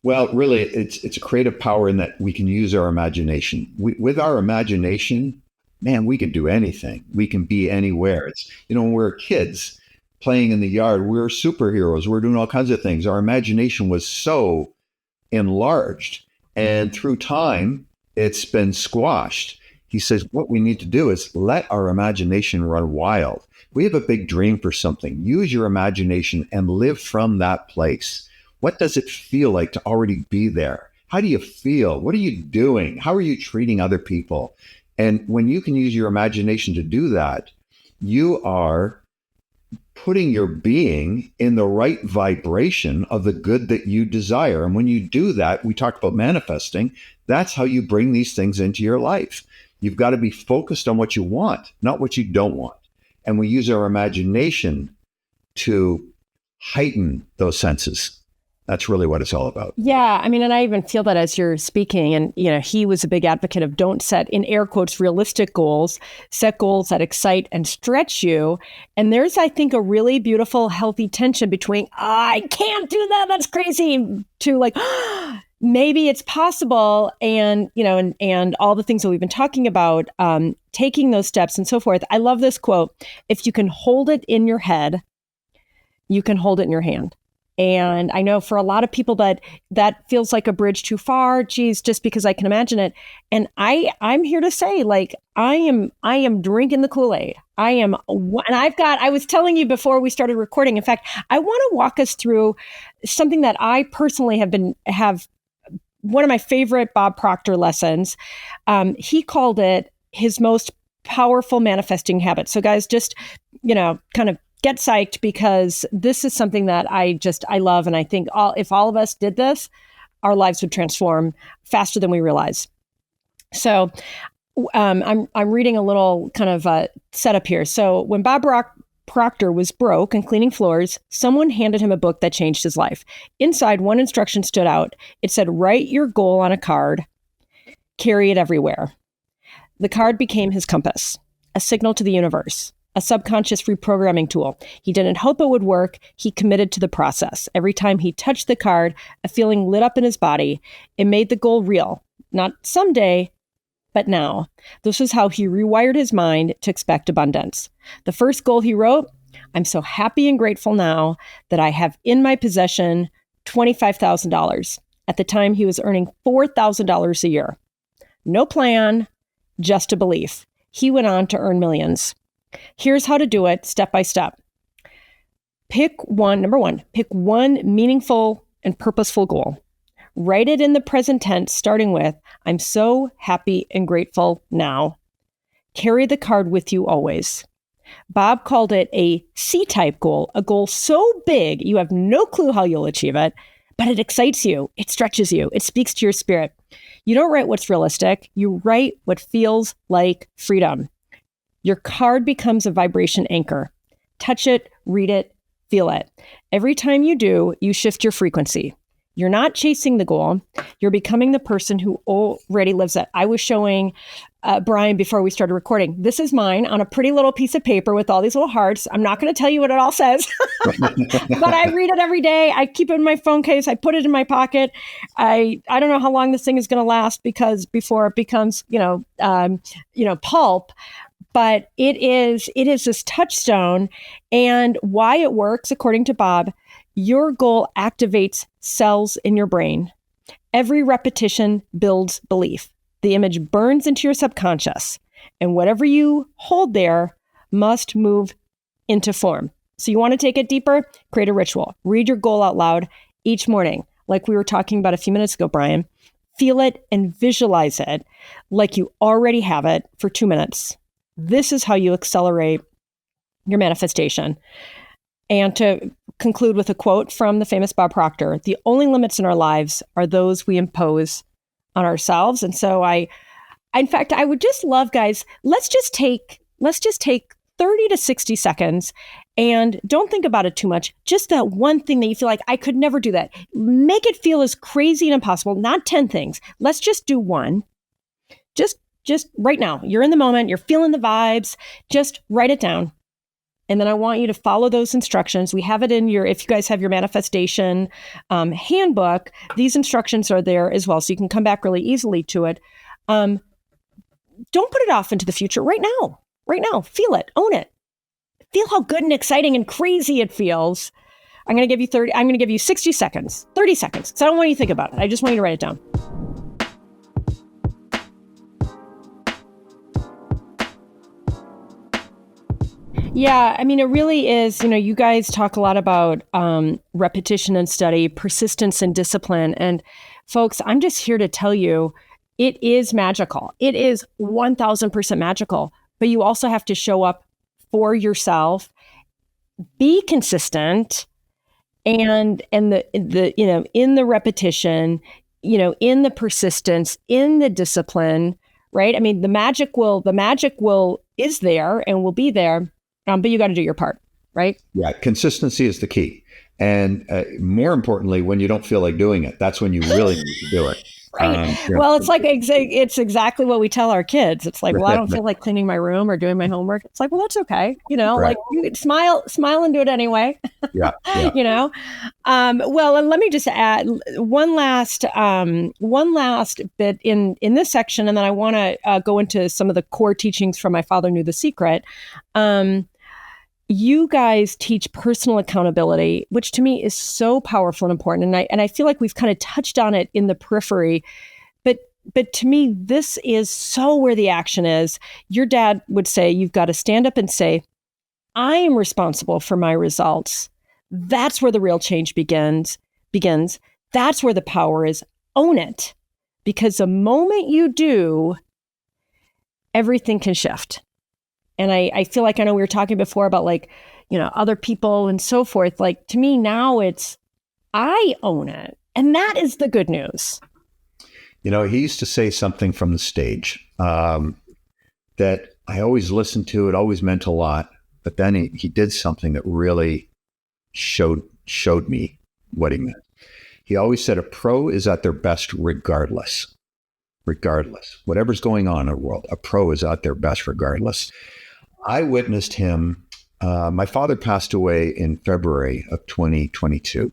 [SPEAKER 2] Well, really, it's a creative power in that we can use our imagination. With our imagination, man, we can do anything. We can be anywhere. It's, when we're kids playing in the yard, we were superheroes. We were doing all kinds of things. Our imagination was so enlarged, and through time, it's been squashed. He says, what we need to do is let our imagination run wild. We have a big dream for something. Use your imagination and live from that place. What does it feel like to already be there? How do you feel? What are you doing? How are you treating other people? And when you can use your imagination to do that, you are putting your being in the right vibration of the good that you desire. And when you do that, we talk about manifesting, that's how you bring these things into your life. You've got to be focused on what you want, not what you don't want. And we use our imagination to heighten those senses. That's really what it's all about.
[SPEAKER 1] Yeah. And I even feel that as you're speaking, and, he was a big advocate of don't set, in air quotes, realistic goals, set goals that excite and stretch you. And there's, I think, a really beautiful, healthy tension between, I can't do that, that's crazy, to like, maybe it's possible. And, and all the things that we've been talking about, taking those steps and so forth. I love this quote. If you can hold it in your head, you can hold it in your hand. And I know for a lot of people that feels like a bridge too far, geez, just because I can imagine it. And I'm here to say, like, I am drinking the Kool-Aid. I was telling you before we started recording, in fact, I want to walk us through something that I personally have one of my favorite Bob Proctor lessons. He called it his most powerful manifesting habit. So guys, just, kind of get psyched, because this is something that I love. And I think if all of us did this, our lives would transform faster than we realize. So I'm reading a little kind of setup here. So when Bob Proctor was broke and cleaning floors, someone handed him a book that changed his life. Inside, one instruction stood out. It said, write your goal on a card, carry it everywhere. The card became his compass. a signal to the universe, a subconscious reprogramming tool. He didn't hope it would work. He committed to the process. Every time he touched the card, a feeling lit up in his body. It made the goal real. Not someday, but now. This is how he rewired his mind to expect abundance. The first goal he wrote, I'm so happy and grateful now that I have in my possession $25,000. At the time, he was earning $4,000 a year. No plan, just a belief. He went on to earn millions. Here's how to do it step by step. Number one, pick one meaningful and purposeful goal. Write it in the present tense, starting with, I'm so happy and grateful now. Carry the card with you always. Bob called it a C-type goal, a goal so big you have no clue how you'll achieve it, but it excites you, it stretches you, it speaks to your spirit. You don't write what's realistic, you write what feels like freedom. Your card becomes a vibration anchor. Touch it, read it, feel it. Every time you do, you shift your frequency. You're not chasing the goal. You're becoming the person who already lives it. I was showing Brian before we started recording. This is mine on a pretty little piece of paper with all these little hearts. I'm not going to tell you what it all says, but I read it every day. I keep it in my phone case. I put it in my pocket. I don't know how long this thing is going to last because before it becomes, pulp. But it is this touchstone, and why it works, according to Bob, your goal activates cells in your brain. Every repetition builds belief. The image burns into your subconscious, and whatever you hold there must move into form. So you want to take it deeper? Create a ritual. Read your goal out loud each morning, like we were talking about a few minutes ago, Brian. Feel it and visualize it like you already have it for 2 minutes. This is how you accelerate your manifestation. And to conclude with a quote from the famous Bob Proctor, the only limits in our lives are those we impose on ourselves. And so in fact, I would just love, guys, let's just take 30 to 60 seconds and don't think about it too much. Just that one thing that you feel like I could never do that. Make it feel as crazy and impossible, not 10 things. Let's just do one. Just right now, you're in the moment, you're feeling the vibes, just write it down. And then I want you to follow those instructions. We have it in if you guys have your manifestation handbook, these instructions are there as well. So you can come back really easily to it. Don't put it off into the future right now, feel it, own it. Feel how good and exciting and crazy it feels. I'm going to give you 60 seconds, 30 seconds. So I don't want you to think about it. I just want you to write it down. Yeah, I mean, it really is, you guys talk a lot about repetition and study, persistence and discipline. And folks, I'm just here to tell you, it is magical. It is 1000% magical, but you also have to show up for yourself, be consistent, and in the repetition, in the persistence, in the discipline, right? I mean, the magic is there and will be there. But you got to do your part, right?
[SPEAKER 2] Yeah, consistency is the key. And more importantly, when you don't feel like doing it, that's when you really need to do it.
[SPEAKER 1] Right. Well, it's like it's exactly what we tell our kids. It's like, well, I don't feel like cleaning my room or doing my homework. It's like, well, that's okay.
[SPEAKER 2] Right.
[SPEAKER 1] Like you could smile and do it anyway.
[SPEAKER 2] Yeah.
[SPEAKER 1] Well, and let me just add one last bit in this section, and then I want to go into some of the core teachings from My Father Knew the Secret. You guys teach personal accountability, which to me is so powerful and important. And I feel like we've kind of touched on it in the periphery, but to me, this is so where the action is. Your dad would say, you've got to stand up and say, I am responsible for my results. That's where the real change begins. That's where the power is. Own it. Because the moment you do, everything can shift. And I feel like, I know we were talking before about other people and so forth. Like, to me now it's, I own it. And that is the good news.
[SPEAKER 2] He used to say something from the stage that I always listened to. It always meant a lot. But then he did something that really showed me what he meant. He always said a pro is at their best regardless. Whatever's going on in the world, a pro is at their best regardless. I witnessed him. My father passed away in February of 2022.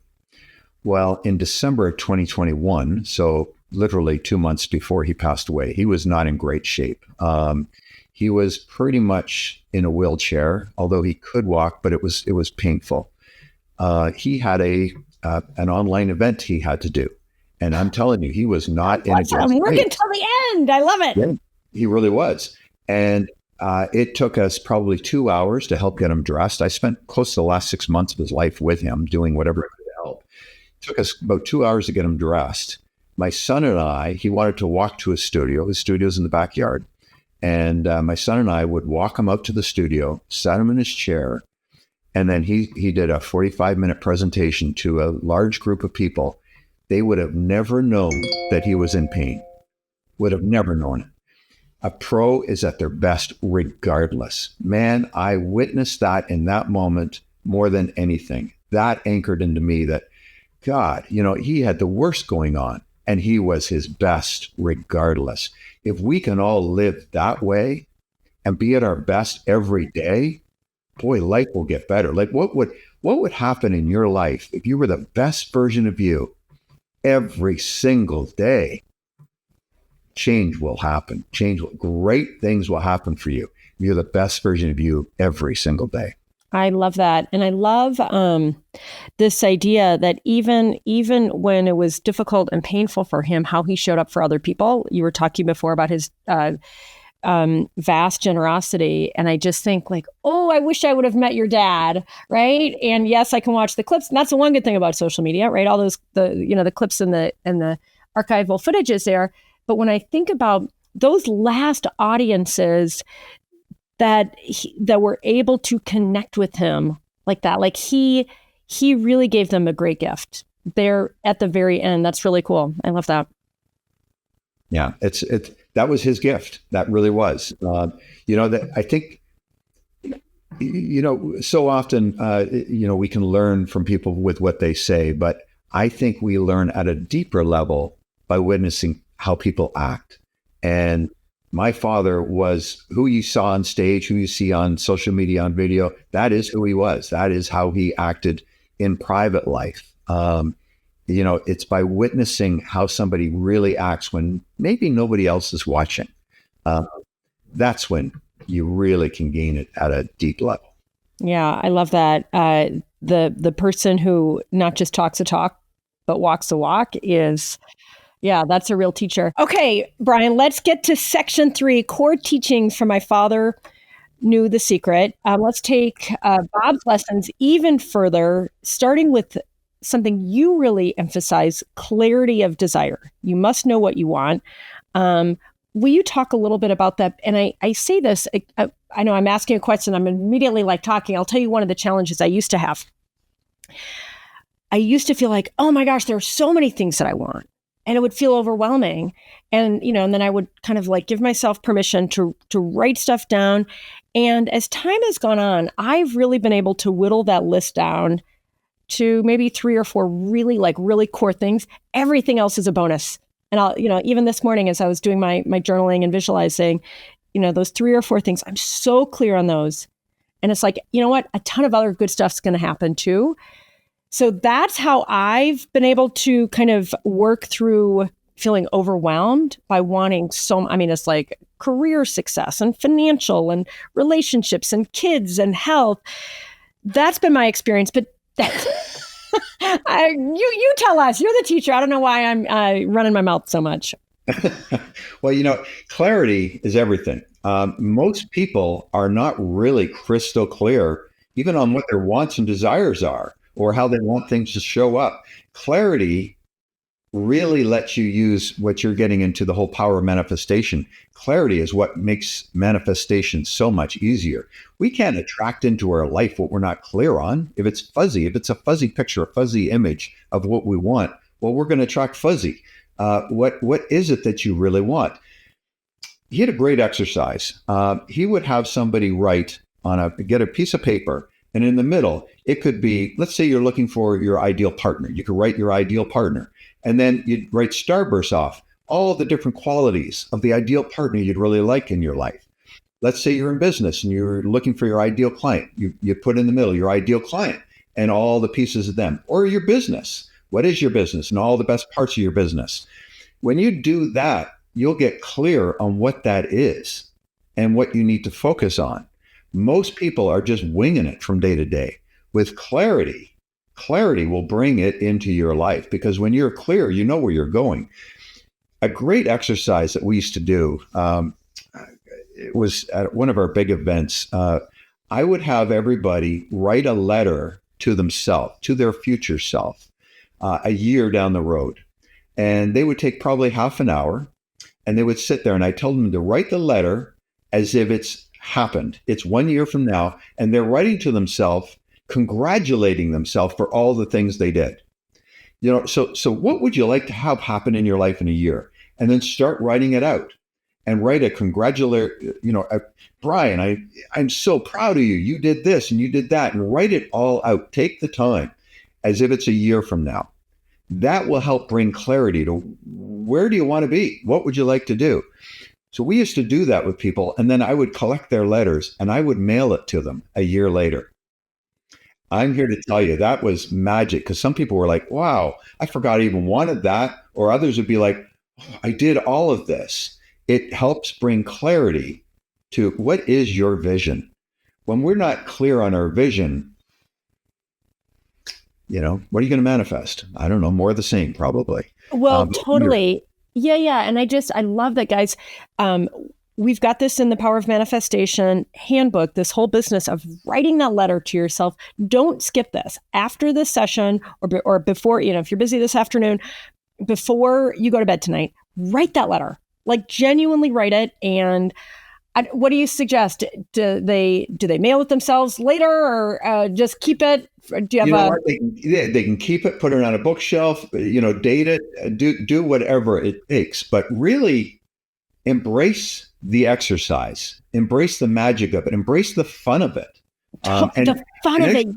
[SPEAKER 2] Well, in December of 2021, so literally 2 months before he passed away, he was not in great shape. He was pretty much in a wheelchair, although he could walk, but it was painful. He had an online event he had to do, and I'm telling you, he was not in a good
[SPEAKER 1] I'm working
[SPEAKER 2] state.
[SPEAKER 1] till the end. I love it.
[SPEAKER 2] Yeah, he really was, and it took us probably 2 hours to help get him dressed. I spent close to the last 6 months of his life with him, doing whatever I could to help. It took us about 2 hours to get him dressed. My son and I, he wanted to walk to his studio. His studio's in the backyard. And my son and I would walk him up to the studio, sat him in his chair, and then he did a 45-minute presentation to a large group of people. They would have never known that he was in pain, would have never known it. A pro is at their best regardless. Man, I witnessed that in that moment more than anything. That anchored into me that, God, he had the worst going on, and he was his best regardless. If we can all live that way and be at our best every day, boy, life will get better. Like what would happen in your life if you were the best version of you every single day? Change will happen. Great things will happen for you. You're the best version of you every single day.
[SPEAKER 1] I love that. And I love this idea that even when it was difficult and painful for him, how he showed up for other people. You were talking before about his vast generosity. And I just think like, oh, I wish I would have met your dad, right? And yes, I can watch the clips. And that's the one good thing about social media, right? All those, the clips and the archival footage is there. But when I think about those last audiences that were able to connect with him like that, like he really gave them a great gift there at the very end. That's really cool. I love that.
[SPEAKER 2] Yeah, that was his gift. That really was. That I think, so often, we can learn from people with what they say, but I think we learn at a deeper level by witnessing how people act. And my father was who you saw on stage, who you see on social media, on video. That is who he was. That is how he acted in private life. It's by witnessing how somebody really acts when maybe nobody else is watching. That's when you really can gain it at a deep level.
[SPEAKER 1] Yeah, I love that. The person who not just talks a talk, but walks a walk is... Yeah, that's a real teacher. Okay, Brian, let's get to section 3, core teachings from my father knew the secret. Let's take Bob's lessons even further, starting with something you really emphasize, clarity of desire. You must know what you want. Will you talk a little bit about that? And I say this, I know I'm asking a question, I'm immediately like talking. I'll tell you one of the challenges I used to have. I used to feel like, oh my gosh, there are so many things that I want. And it would feel overwhelming. And, and then I would kind of like give myself permission to write stuff down. And as time has gone on, I've really been able to whittle that list down to maybe 3 or 4 really core things. Everything else is a bonus. And I'll, even this morning as I was doing my journaling and visualizing, those 3 or 4 things, I'm so clear on those. And it's like, you know what? A ton of other good stuff's going to happen too. So that's how I've been able to kind of work through feeling overwhelmed by wanting it's like career success and financial and relationships and kids and health. That's been my experience, but that's, you tell us, you're the teacher. I don't know why I'm running my mouth so much.
[SPEAKER 2] Well, clarity is everything. Most people are not really crystal clear, even on what their wants and desires are, or how they want things to show up. Clarity really lets you use what you're getting into, the whole power of manifestation. Clarity is what makes manifestation so much easier. We can't attract into our life what we're not clear on. If it's a fuzzy picture, a fuzzy image of what we want, well, we're going to attract fuzzy. What is it that you really want? He had a great exercise. He would have somebody get a piece of paper, and in the middle, it could be, let's say you're looking for your ideal partner. You could write your ideal partner. And then you'd write starbursts off, all the different qualities of the ideal partner you'd really like in your life. let's say you're in business and you're looking for your ideal client. You put in the middle your ideal client and all the pieces of them, or your business. What is your business and all the best parts of your business? When you do that, you'll get clear on what that is and what you need to focus on. Most people are just winging it from day to day. With clarity will bring it into your life, because when you're clear, you know where you're going. A great exercise that we used to do, it was at one of our big events. I would have everybody write a letter to themselves, to their future self, a year down the road. And they would take probably half an hour, and they would sit there, and I told them to write the letter as if it's happened. It's 1 year from now, and they're writing to themselves, congratulating themselves for all the things they did. So what would you like to have happen in your life in a year? And then start writing it out, and write a Brian, I'm so proud of you. You did this and you did that, and write it all out. Take the time as if it's a year from now. That will help bring clarity to where do you want to be? What would you like to do? So we used to do that with people, and then I would collect their letters and I would mail it to them a year later. I'm here to tell you that was magic, because some people were like, wow, I forgot I even wanted that. Or others would be like, oh, I did all of this. It helps bring clarity to what is your vision. When we're not clear on our vision, what are you going to manifest? I don't know, more of the same, probably.
[SPEAKER 1] Well, totally. Yeah. And I love that, guys. We've got this in the Power of Manifestation handbook, this whole business of writing that letter to yourself. Don't skip this. After this session or before, if you're busy this afternoon, before you go to bed tonight, write that letter. Like, genuinely write it. And what do you suggest? Do they mail it themselves later, or just keep it? Do you have
[SPEAKER 2] they can keep it, put it on a bookshelf, date it, do whatever it takes. But really embrace the exercise, embrace the magic of it, embrace the fun of it.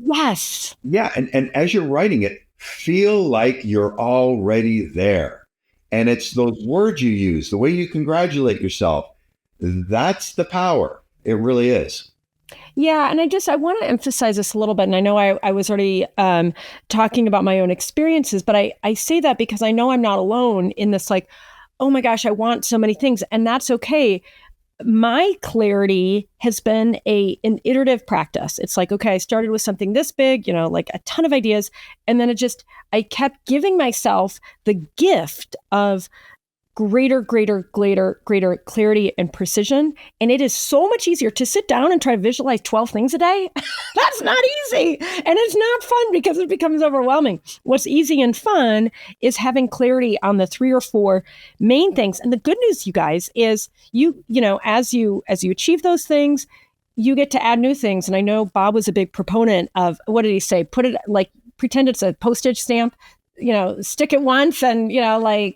[SPEAKER 1] Yes.
[SPEAKER 2] Yeah. And as you're writing it, feel like you're already there. And it's those words you use, the way you congratulate yourself. That's the power. It really is.
[SPEAKER 1] Yeah. And I want to emphasize this a little bit. And I know I was already talking about my own experiences, but I say that because I know I'm not alone in this, like, oh my gosh, I want so many things. And that's okay. My clarity has been an iterative practice. It's like, okay, I started with something this big, like a ton of ideas. And then I kept giving myself the gift of greater clarity and precision. And it is so much easier to sit down and try to visualize 12 things a day. That's not easy. And it's not fun because it becomes overwhelming. What's easy and fun is having clarity on the 3 or 4 main things. And the good news, you guys, is as you achieve those things, you get to add new things. And I know Bob was a big proponent of, what did he say? Put it like, pretend it's a postage stamp. Stick it once and, I'm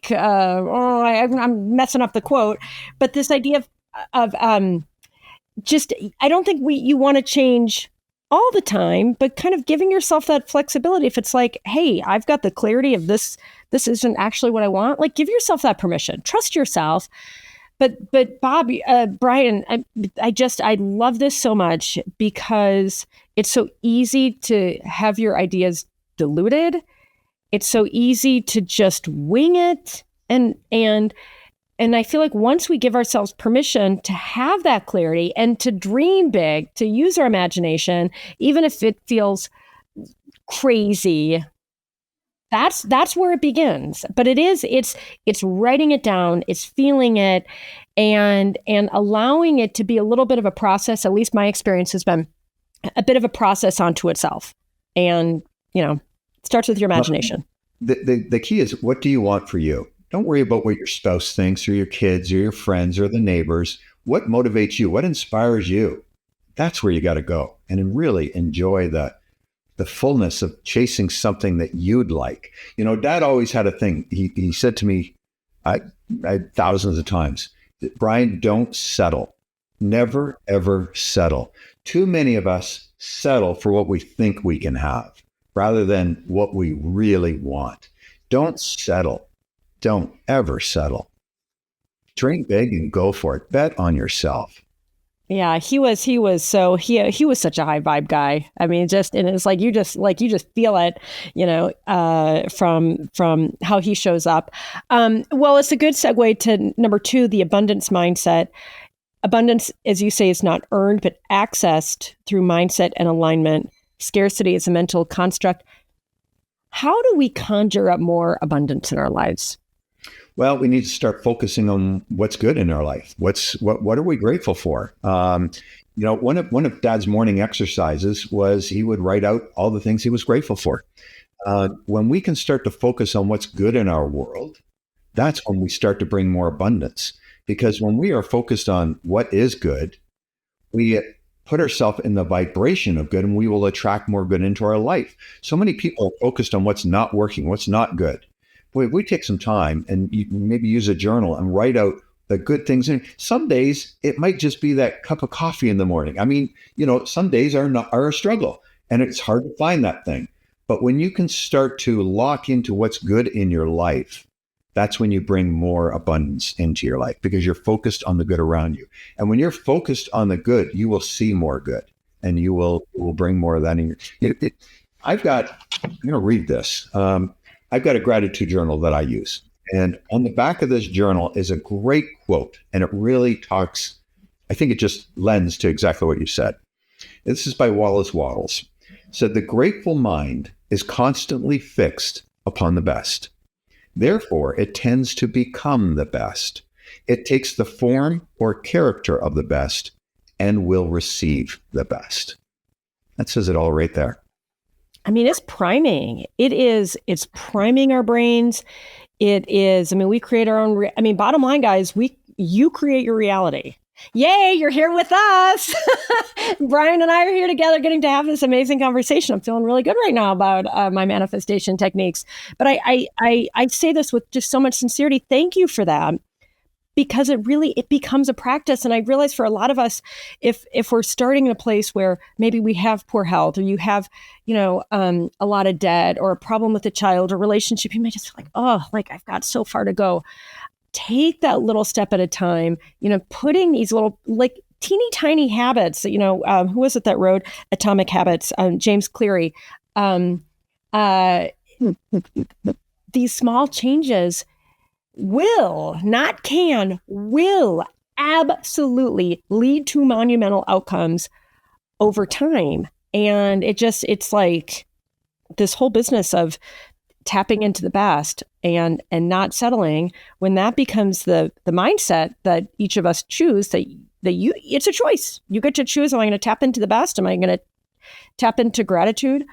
[SPEAKER 1] messing up the quote, but this idea of I don't think you want to change all the time, but kind of giving yourself that flexibility. If it's like, hey, I've got the clarity of this isn't actually what I want, like, give yourself that permission, trust yourself. But Bob, Brian, I love this so much because it's so easy to have your ideas diluted. It's so easy to just wing it. And I feel like once we give ourselves permission to have that clarity and to dream big, to use our imagination, even if it feels crazy, that's where it begins. But it's writing it down, it's feeling it, and allowing it to be a little bit of a process. At least my experience has been a bit of a process onto itself. And, it starts with your imagination.
[SPEAKER 2] The key is, what do you want for you? Don't worry about what your spouse thinks, or your kids, or your friends, or the neighbors. What motivates you? What inspires you? That's where you got to go, and really enjoy the fullness of chasing something that you'd like. Dad always had a thing. He said to me, I thousands of times, Brian, don't settle. Never, ever settle. Too many of us settle for what we think we can have, rather than what we really want. Don't settle. Don't ever settle. Dream big and go for it. Bet on yourself.
[SPEAKER 1] Yeah, he was such a high vibe guy. I mean, and it's like you just feel it, from how he shows up. Well, it's a good segue to number 2, the abundance mindset. Abundance, as you say, is not earned, but accessed through mindset and alignment. Scarcity is a mental construct. How do we conjure up more abundance in our lives?
[SPEAKER 2] Well, we need to start focusing on what's good in our life. What are we grateful for? One of Dad's morning exercises was he would write out all the things he was grateful for. When we can start to focus on what's good in our world, that's when we start to bring more abundance. Because when we are focused on what is good, we put ourselves in the vibration of good, and we will attract more good into our life. So many people are focused on what's not working, what's not good. Boy, if we take some time and you maybe use a journal and write out the good things. And some days it might just be that cup of coffee in the morning. I mean, some days are a struggle, and it's hard to find that thing. But when you can start to lock into what's good in your life, that's when you bring more abundance into your life, because you're focused on the good around you. And when you're focused on the good, you will see more good, and you will bring more of that in your. I'm going to read this. I've got a gratitude journal that I use. And on the back of this journal is a great quote. And it really talks, I think it just lends to exactly what you said. This is by Wallace Wattles. It said, "The grateful mind is constantly fixed upon the best. Therefore, it tends to become the best. It takes the form or character of the best and will receive the best." That says it all right there.
[SPEAKER 1] I mean, it's priming. It's priming our brains. It is, we create our own, bottom line, guys, you create your reality. Yay, you're here with us. Brian and I are here together getting to have this amazing conversation. I'm feeling really good right now about my manifestation techniques. But I say this with just so much sincerity. Thank you for that. Because it becomes a practice. And I realize for a lot of us, if we're starting in a place where maybe we have poor health, or you have, a lot of debt, or a problem with a child or relationship, you might just feel like, I've got so far to go. Take that little step at a time, putting these little, like, teeny tiny habits, who was it that wrote Atomic Habits? James Cleary. These small changes will absolutely lead to monumental outcomes over time. And it's like this whole business of tapping into the best and not settling. When that becomes the mindset that each of us choose, it's a choice. You get to choose, am I going to tap into the best? Am I going to tap into gratitude,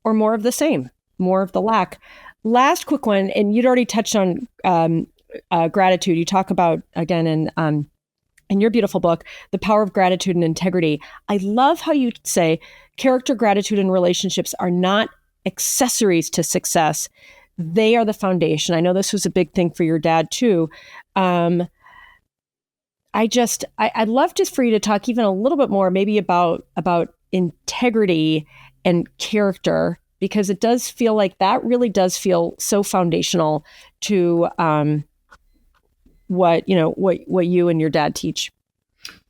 [SPEAKER 1] or more of the same, more of the lack? Last quick one, and you'd already touched on gratitude. You talk about, again, in your beautiful book, The Power of Gratitude and Integrity. I love how you say character, gratitude, and relationships are not accessories to success. They are the foundation. I know this was a big thing for your dad too. I'd love just for you to talk even a little bit more, maybe about integrity and character, because it does feel like that really does feel so foundational to what you and your dad teach.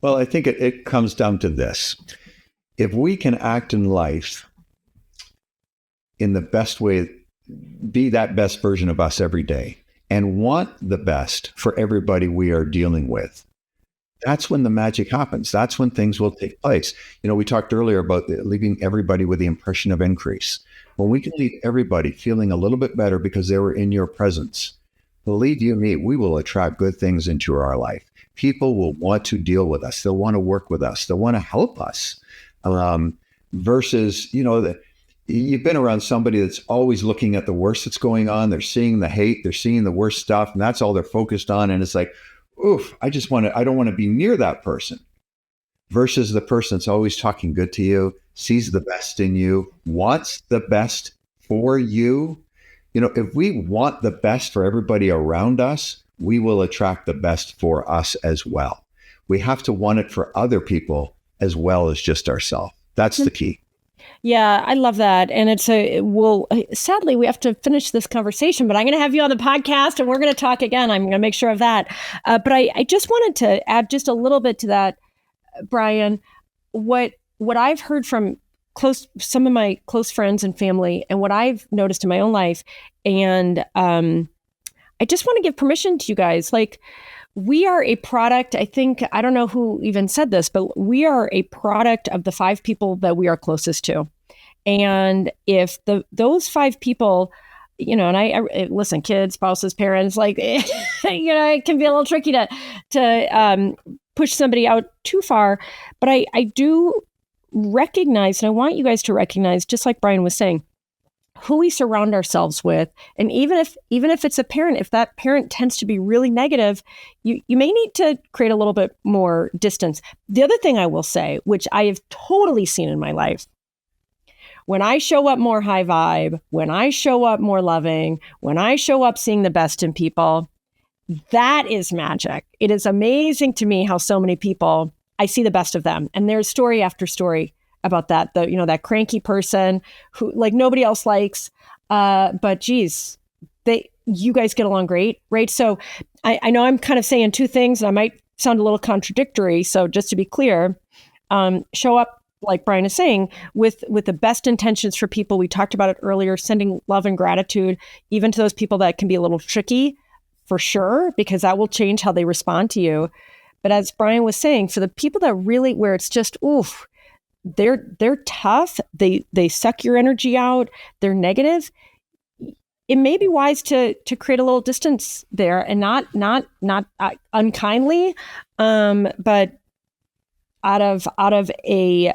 [SPEAKER 2] Well, I think it comes down to this. If we can act in life in the best way, be that best version of us every day, and want the best for everybody we are dealing with, that's when the magic happens. That's when things will take place. We talked earlier about leaving everybody with the impression of increase. When we can leave everybody feeling a little bit better because they were in your presence, believe you me, we will attract good things into our life. People will want to deal with us. They'll want to work with us. They'll want to help us. Versus, you've been around somebody that's always looking at the worst that's going on. They're seeing the hate. They're seeing the worst stuff. And that's all they're focused on. And it's like, oof, I don't want to be near that person. Versus the person that's always talking good to you, sees the best in you, wants the best for you. If we want the best for everybody around us, we will attract the best for us as well. We have to want it for other people as well as just ourselves. That's the key.
[SPEAKER 1] Yeah, I love that. And sadly, we have to finish this conversation, but I'm going to have you on the podcast and we're going to talk again. I'm going to make sure of that. But I just wanted to add just a little bit to that. Brian, what I've heard from some of my close friends and family, and what I've noticed in my own life, and I just want to give permission to you guys. Like, we are a product. I don't know who even said this, but we are a product of the 5 people that we are closest to. And if those 5 people, and I listen, kids, spouses, parents, like, it can be a little tricky to push somebody out too far. But I do recognize, and I want you guys to recognize, just like Brian was saying, who we surround ourselves with. And even if it's a parent, if that parent tends to be really negative, you may need to create a little bit more distance. The other thing I will say, which I have totally seen in my life, when I show up more high vibe, when I show up more loving, when I show up seeing the best in people, that is magic. It is amazing to me how so many people, I see the best of them. And there's story after story about that. That cranky person who, like, nobody else likes, but geez, you guys get along great, right? So I know I'm kind of saying 2 things, and I might sound a little contradictory. So just to be clear, show up, like Brian is saying, with the best intentions for people. We talked about it earlier, sending love and gratitude, even to those people that can be a little tricky, for sure, because that will change how they respond to you. But as Brian was saying, for the people that really, where it's just, oof, they're tough, they suck your energy out, they're negative, it may be wise to create a little distance there, and not unkindly, but out of a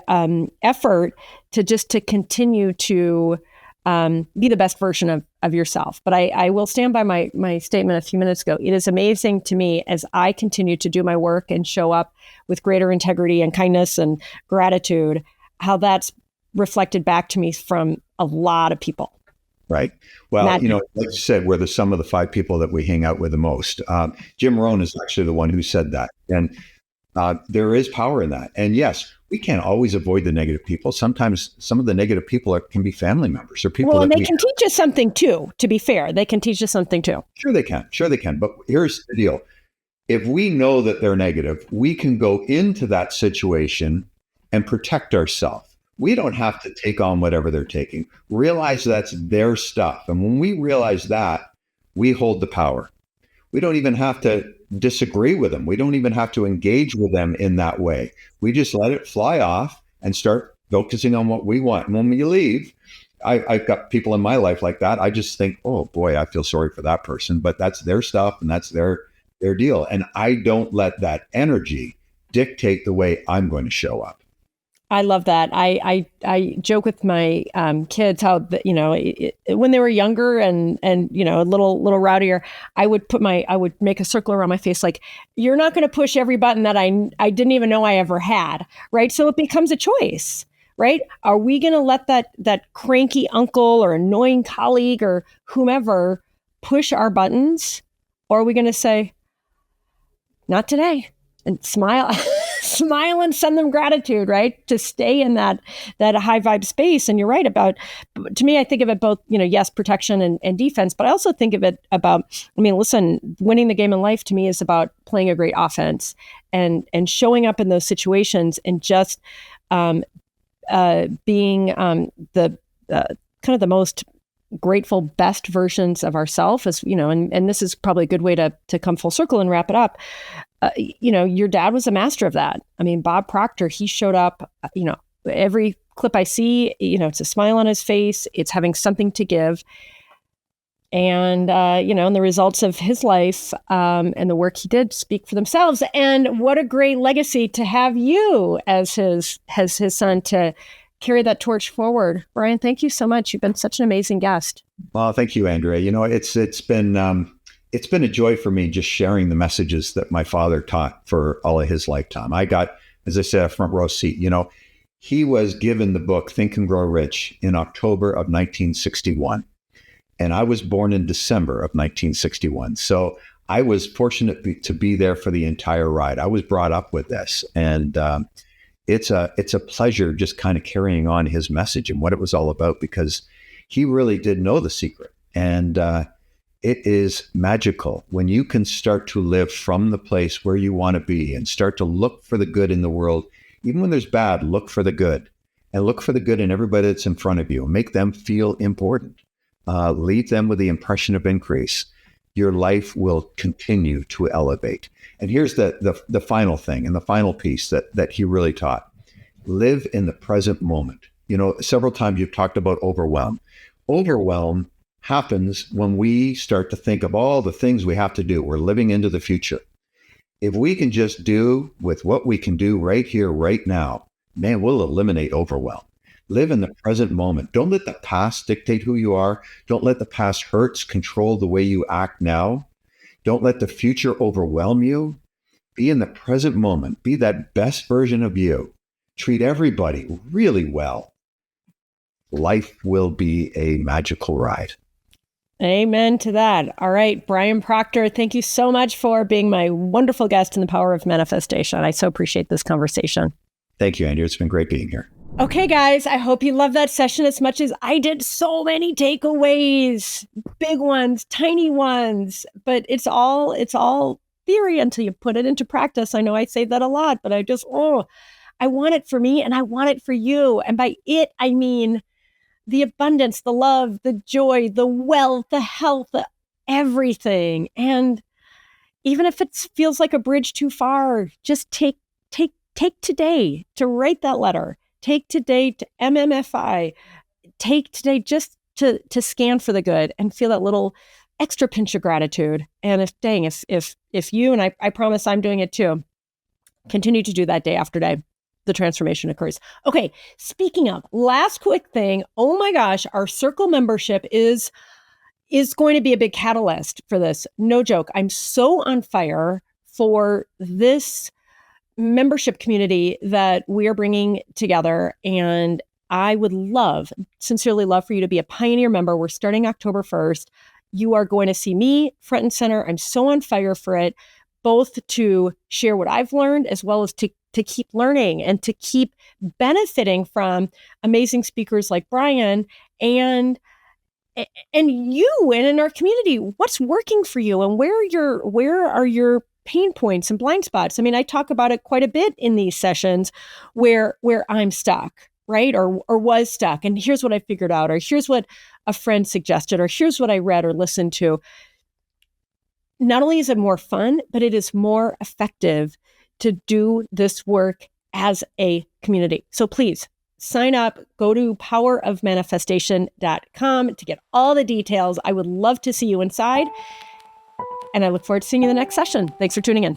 [SPEAKER 1] effort to continue to be the best version of yourself. But I will stand by my statement a few minutes ago. It is amazing to me, as I continue to do my work and show up with greater integrity and kindness and gratitude, how that's reflected back to me from a lot of people.
[SPEAKER 2] Right. Well, like you said, we're the sum of the 5 people that we hang out with the most. Jim Rohn is actually the one who said that. And there is power in that. And yes, we can't always avoid the negative people. Sometimes some of the negative people can be family members or people.
[SPEAKER 1] Well, and they can teach us something too, to be fair. They can teach us something too.
[SPEAKER 2] Sure they can. But here's the deal. If we know that they're negative, we can go into that situation and protect ourselves. We don't have to take on whatever they're taking. Realize that's their stuff. And when we realize that, we hold the power. We don't even have to disagree with them. We don't even have to engage with them in that way. We just let it fly off and start focusing on what we want. And when we leave, I've got people in my life like that. I just think, oh boy, I feel sorry for that person, but that's their stuff and that's their deal. And I don't let that energy dictate the way I'm going to show up.
[SPEAKER 1] I love that. I joke with my kids how when they were younger and a little rowdier, I would make a circle around my face, like, you're not going to push every button that I didn't even know I ever had, right? So it becomes a choice, right? Are we going to let that cranky uncle or annoying colleague or whomever push our buttons, or are we going to say, not today, and smile? Smile and send them gratitude, right? To stay in that high vibe space. And you're right to me, I think of it both, yes, protection and defense, but I also think of it about, listen, winning the game in life to me is about playing a great offense and showing up in those situations and just being the kind of the most grateful, best versions of ourselves, as and this is probably a good way to come full circle and wrap it up. Your dad was a master of that. Bob Proctor, he showed up, every clip I see, it's a smile on his face. It's having something to give. And, and the results of his life and the work he did speak for themselves. And what a great legacy to have you as his son to carry that torch forward. Brian, thank you so much. You've been such an amazing guest.
[SPEAKER 2] Well, thank you, Andrea. It's been a joy for me just sharing the messages that my father taught for all of his lifetime. I got, as I said, a front row seat. He was given the book Think and Grow Rich in October of 1961. And I was born in December of 1961. So I was fortunate to be there for the entire ride. I was brought up with this. And it's a pleasure just kind of carrying on his message and what it was all about, because he really did know the secret. And it is magical when you can start to live from the place where you want to be and start to look for the good in the world. Even when there's bad, look for the good, and look for the good in everybody that's in front of you. Make them feel important. Leave them with the impression of increase. Your life will continue to elevate. And here's the final thing and the final piece that he really taught. Live in the present moment. Several times you've talked about overwhelm. Overwhelm happens when we start to think of all the things we have to do. We're living into the future. If we can just do with what we can do right here, right now, man, we'll eliminate overwhelm. Live in the present moment. Don't let the past dictate who you are. Don't let the past hurts control the way you act now. Don't let the future overwhelm you. Be in the present moment. Be that best version of you. Treat everybody really well. Life will be a magical ride.
[SPEAKER 1] Amen to that. All right, Brian Proctor, thank you so much for being my wonderful guest in the Power of Manifestation. I so appreciate this conversation.
[SPEAKER 2] Thank you, Andrew. It's been great being here.
[SPEAKER 1] Okay, guys, I hope you loved that session as much as I did. So many takeaways, big ones, tiny ones, but it's all theory until you put it into practice. I know I say that a lot, but I want it for me and I want it for you. And by it, I mean the abundance, the love, the joy, the wealth, the health, everything. And even if it feels like a bridge too far, just take today to write that letter. Take today to MMFI. Take today just to scan for the good and feel that little extra pinch of gratitude. And if you, and I promise I'm doing it too, continue to do that day after day, the transformation occurs. Okay, speaking of, last quick thing. Oh my gosh, our Circle membership is going to be a big catalyst for this. No joke. I'm so on fire for this membership community that we are bringing together. And I would sincerely love for you to be a Pioneer member. We're starting October 1st. You are going to see me front and center. I'm so on fire for it, both to share what I've learned as well as to keep learning and to keep benefiting from amazing speakers like Brian and you and in our community. What's working for you and where are your pain points and blind spots? I mean, I talk about it quite a bit in these sessions where I'm stuck, right? Or was stuck. And here's what I figured out, or here's what a friend suggested, or here's what I read or listened to. Not only is it more fun, but it is more effective to do this work as a community. So please sign up, go to powerofmanifestation.com to get all the details. I would love to see you inside. And I look forward to seeing you in the next session. Thanks for tuning in.